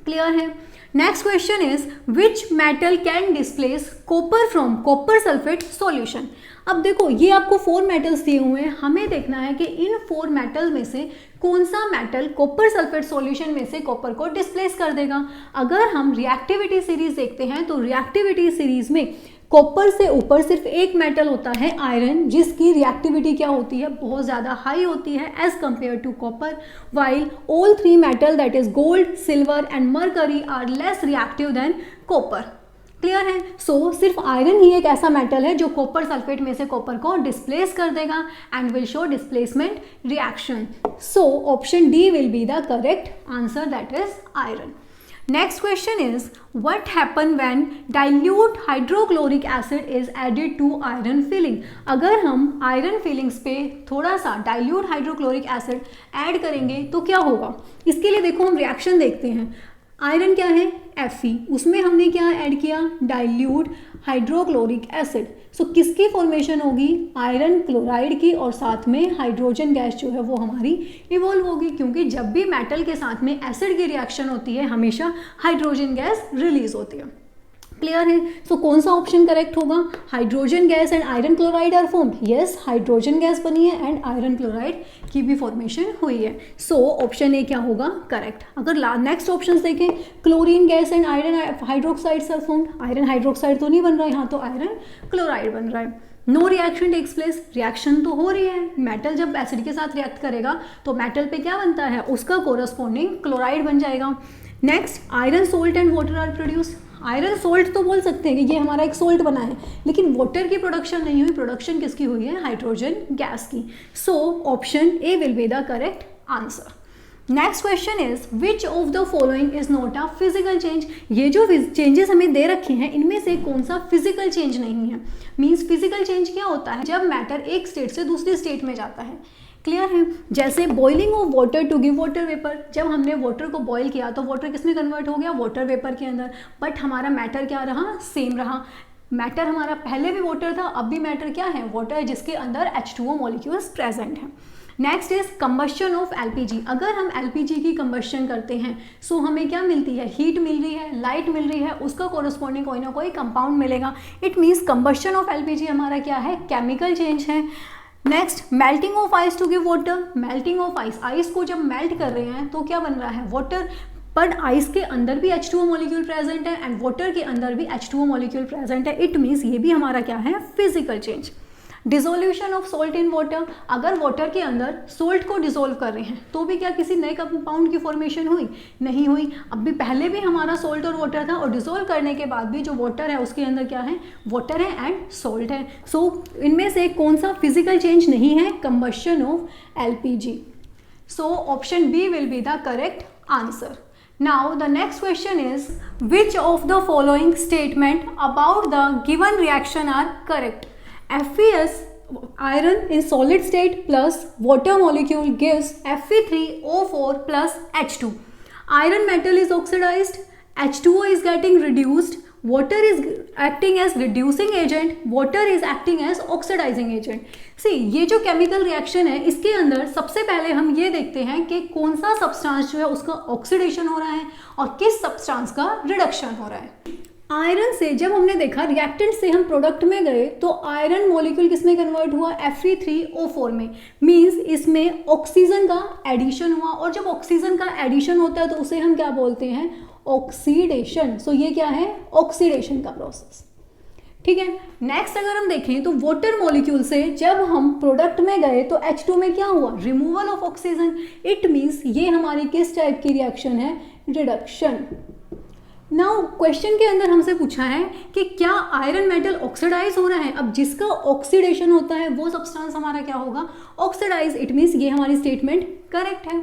Clear है. Next question is which metal can displace copper from copper sulphate solution. अब देखो ये आपको 4 मेटल्स दिए हुए हैं, हमें देखना है कि इन 4 मेटल में से कौन सा मेटल कॉपर सल्फेट सॉल्यूशन में से कॉपर को डिस्प्लेस कर देगा. अगर हम रिएक्टिविटी सीरीज देखते हैं तो रिएक्टिविटी सीरीज में कॉपर से ऊपर सिर्फ एक मेटल होता है आयरन, जिसकी रिएक्टिविटी क्या होती है, बहुत ज़्यादा हाई होती है as compare to copper. While all 3 metal that is gold, silver and mercury are less reactive than copper. Clear है. सो सिर्फ आयरन ही एक ऐसा मेटल है जो कॉपर सल्फेट में से कॉपर को डिस्प्लेस कर देगा and will show displacement reaction. So option D will be the correct answer, that is iron. Next question is what happen when dilute hydrochloric acid is added to iron filling. अगर हम iron filings पे थोड़ा सा dilute hydrochloric acid add करेंगे तो क्या होगा. इसके लिए देखो हम रिएक्शन देखते हैं. आयरन क्या है, Fe, उसमें हमने क्या ऐड किया, डाइल्यूट हाइड्रोक्लोरिक एसिड. सो किसकी फॉर्मेशन होगी, आयरन क्लोराइड की, और साथ में हाइड्रोजन गैस जो है वो हमारी इवॉल्व होगी, क्योंकि जब भी मेटल के साथ में एसिड की रिएक्शन होती है हमेशा हाइड्रोजन गैस रिलीज होती है. क्लियर है. सो कौन सा ऑप्शन करेक्ट होगा, hydrogen gas and iron chloride are formed. Yes, hydrogen gas बनी है एंड आयरन क्लोराइड की भी फॉर्मेशन हुई है. सो ऑप्शन ए क्या होगा, करेक्ट. अगर नेक्स्ट ऑप्शन देखें, chlorine gas and iron hydroxides are formed. Iron hydroxide तो नहीं बन रहा है, यहाँ तो आयरन क्लोराइड बन रहा है. No reaction takes place, reaction तो हो रही है. मेटल जब एसिड के साथ रिएक्ट करेगा तो मेटल पे क्या बनता है, उसका कोरस्पॉन्डिंग क्लोराइड बन जाएगा. Next, iron salt and water are produce. Iron salt तो बोल सकते हैं कि ये हमारा एक सोल्ट बना है, लेकिन वाटर की प्रोडक्शन नहीं हुई. प्रोडक्शन किसकी हुई है, हाइड्रोजन गैस की. सो option A will be the correct answer. Next question is which of the following is not a physical change. ये जो चेंजेस हमें दे रखे हैं इनमें से कौन सा फिजिकल चेंज नहीं है. मीन्स फिजिकल चेंज क्या होता है, जब मैटर एक स्टेट से दूसरी स्टेट में जाता है. क्लियर है. जैसे boiling of water to give water vapour. जब हमने वाटर को बॉईल किया तो वाटर किस में कन्वर्ट हो गया, वाटर वेपर के अंदर. बट हमारा मैटर क्या रहा, सेम रहा. मैटर हमारा पहले भी वाटर था, अब भी मैटर क्या है, वाटर है, जिसके अंदर H2O मॉलिक्यूल्स प्रेजेंट हैं. Next is combustion of LPG. अगर हम एलपीजी की कंबशन करते हैं सो हमें क्या मिलती है, हीट मिल रही है, लाइट मिल रही है, उसका कोरस्पॉन्डिंग कोई ना कोई कंपाउंड मिलेगा. It means combustion of LPG हमारा क्या है, केमिकल चेंज है. Next, melting of ice to give water. Melting of ice, ice को जब मेल्ट कर रहे हैं तो क्या बन रहा है, वाटर. बट आइस के अंदर भी H2O मॉलिक्यूल प्रेजेंट है एंड वाटर के अंदर भी H2O मॉलिक्यूल प्रेजेंट है. इट मीन्स ये भी हमारा क्या है, physical change. Dissolution of salt in water. अगर वाटर के अंदर सोल्ट को डिसोल्व कर रहे हैं तो भी क्या किसी नए कंपाउंड की फॉर्मेशन हुई, नहीं हुई. अब भी पहले भी हमारा सोल्ट और वाटर था और डिसोल्व करने के बाद भी जो वाटर है उसके अंदर क्या है, वाटर है एंड सोल्ट है. सो इनमें से कौन सा फिजिकल चेंज नहीं है, combustion of LPG. So option B will be the correct answer. Now the next question is which of the following statement about the given reaction are correct. FeS, iron in solid state plus water molecule gives Fe3O4 plus H2. Iron metal is oxidized, H2O is getting reduced, water is acting as reducing agent, water is acting as oxidizing agent. See, ये जो chemical reaction है इसके अंदर सबसे पहले हम ये देखते हैं कि कौन सा सब्सटेंस जो है उसका ऑक्सीडेशन हो रहा है और किस सब्सटेंस का रिडक्शन हो रहा है. आयरन से जब हमने देखा रिएक्टेंट से हम प्रोडक्ट में गए तो आयरन मॉलिक्यूल किस में कन्वर्ट हुआ, Fe3O4 में. मींस इसमें ऑक्सीजन का एडिशन हुआ और जब ऑक्सीजन का एडिशन होता है तो उसे हम क्या बोलते हैं, ऑक्सीडेशन. सो ये क्या है, ऑक्सीडेशन का प्रोसेस. ठीक है. नेक्स्ट अगर हम देखें तो वाटर मॉलिक्यूल से जब हम प्रोडक्ट में गए तो H2 में क्या हुआ, removal of oxygen. It means ये हमारी किस टाइप की रिएक्शन है, रिडक्शन. नाउ क्वेश्चन के अंदर हमसे पूछा है कि क्या आयरन मेटल ऑक्सीडाइज हो रहा है। अब जिसका ऑक्सीडेशन होता है वो सब्सटेंस हमारा क्या होगा, ऑक्सीडाइज। इट मीन्स ये हमारी स्टेटमेंट करेक्ट है।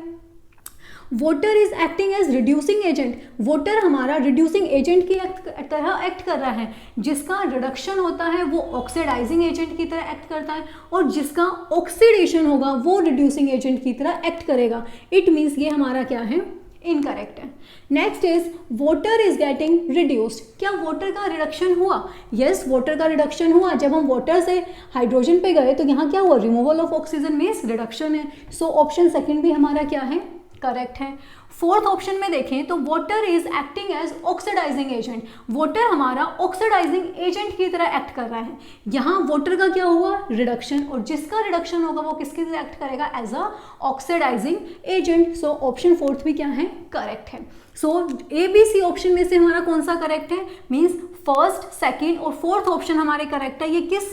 Water is acting as reducing agent, water हमारा रिड्यूसिंग एजेंट की तरह एक्ट कर रहा है। जिसका रिडक्शन होता है वो ऑक्सीडाइजिंग एजेंट की तरह एक्ट करता है, और जिसका ऑक्सीडेशन होगा वो रिड्यूसिंग एजेंट की तरह एक्ट करेगा। इट मीन्स ये हमारा क्या है, इनकरेक्ट है। Next is water is getting reduced, क्या वाटर का रिडक्शन हुआ? यस, वाटर का रिडक्शन हुआ। जब हम वाटर से हाइड्रोजन पे गए तो यहाँ क्या हुआ, removal of oxygen means reduction है। सो ऑप्शन सेकंड भी हमारा क्या है, करेक्ट है। फोर्थ ऑप्शन में देखें तो water is acting as oxidising agent, water हमारा ऑक्सीडाइजिंग एजेंट की तरह एक्ट कर रहा है। यहाँ वाटर का क्या हुआ, रिडक्शन, और जिसका रिडक्शन होगा वो किसकी तरह एक्ट करेगा, as a oxidising agent. So option fourth भी क्या है, करेक्ट है। सो ए बी सी ऑप्शन में से हमारा कौन सा करेक्ट है, मीन्स फर्स्ट, सेकेंड और फोर्थ ऑप्शन हमारे करेक्ट है। ये किस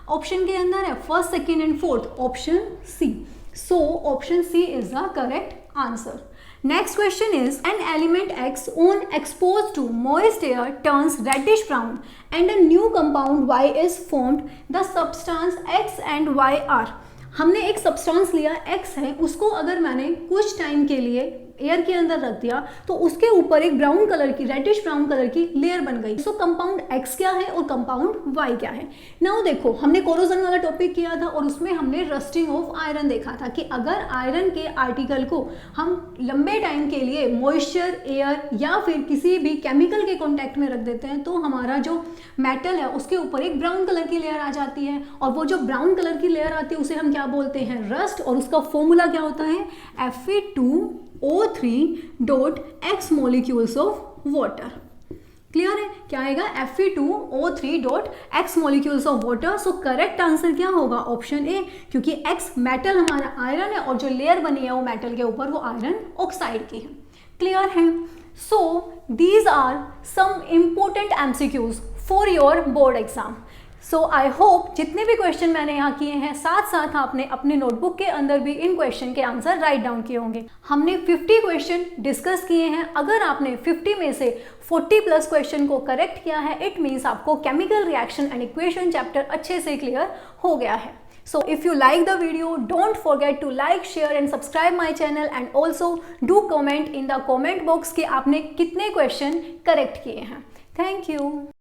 ऑप्शन के अंदर है, first, second and fourth, option C. So option C is the correct answer. Next question is, an element X when exposed to moist air turns reddish brown and a new compound Y is formed. The substance X and Y are. हमने एक substance लिया X है, उसको अगर मैंने कुछ time के लिए एयर के अंदर रख दिया तो उसके ऊपर एक ब्राउन कलर की, रेडिश ब्राउन कलर की लेयर बन गई। सो कंपाउंड X क्या है और कंपाउंड Y क्या है। नाउ देखो, हमने कोरोजन वाला टॉपिक किया था और उसमें हमने रस्टिंग ऑफ आयरन देखा था कि अगर आयरन के आर्टिकल को हम लंबे टाइम के लिए मॉइस्चर, एयर या फिर किसी भी केमिकल के कॉन्टैक्ट में रख देते हैं तो हमारा जो मेटल है उसके ऊपर एक ब्राउन कलर की लेयर आ जाती है, और वो जो ब्राउन कलर की लेयर आती है उसे हम क्या बोलते हैं, रस्ट। और उसका फॉर्मूला क्या होता है, Fe2O3.X molecules of water। Clear है, क्या आएगा, Fe2O3.X molecules of water। So correct answer क्या होगा, ऑप्शन ए, क्योंकि X मेटल हमारा आयरन है और जो लेयर बनी है वो मेटल के ऊपर वो आयरन ऑक्साइड की है। क्लियर है। So these are some important MCQs for your board exam. So I hope जितने भी क्वेश्चन मैंने यहाँ किए हैं साथ साथ आपने अपने नोटबुक के अंदर भी इन क्वेश्चन के आंसर राइट डाउन किए होंगे। हमने 50 क्वेश्चन डिस्कस किए हैं। अगर आपने 50 में से 40 प्लस क्वेश्चन को करेक्ट किया है, इट मीन्स आपको chemical reaction and equation chapter अच्छे से क्लियर हो गया है। So if you like the video, don't forget to like, share and subscribe my channel, and also do comment in the comment box कि आपने कितने question correct किए हैं। Thank you.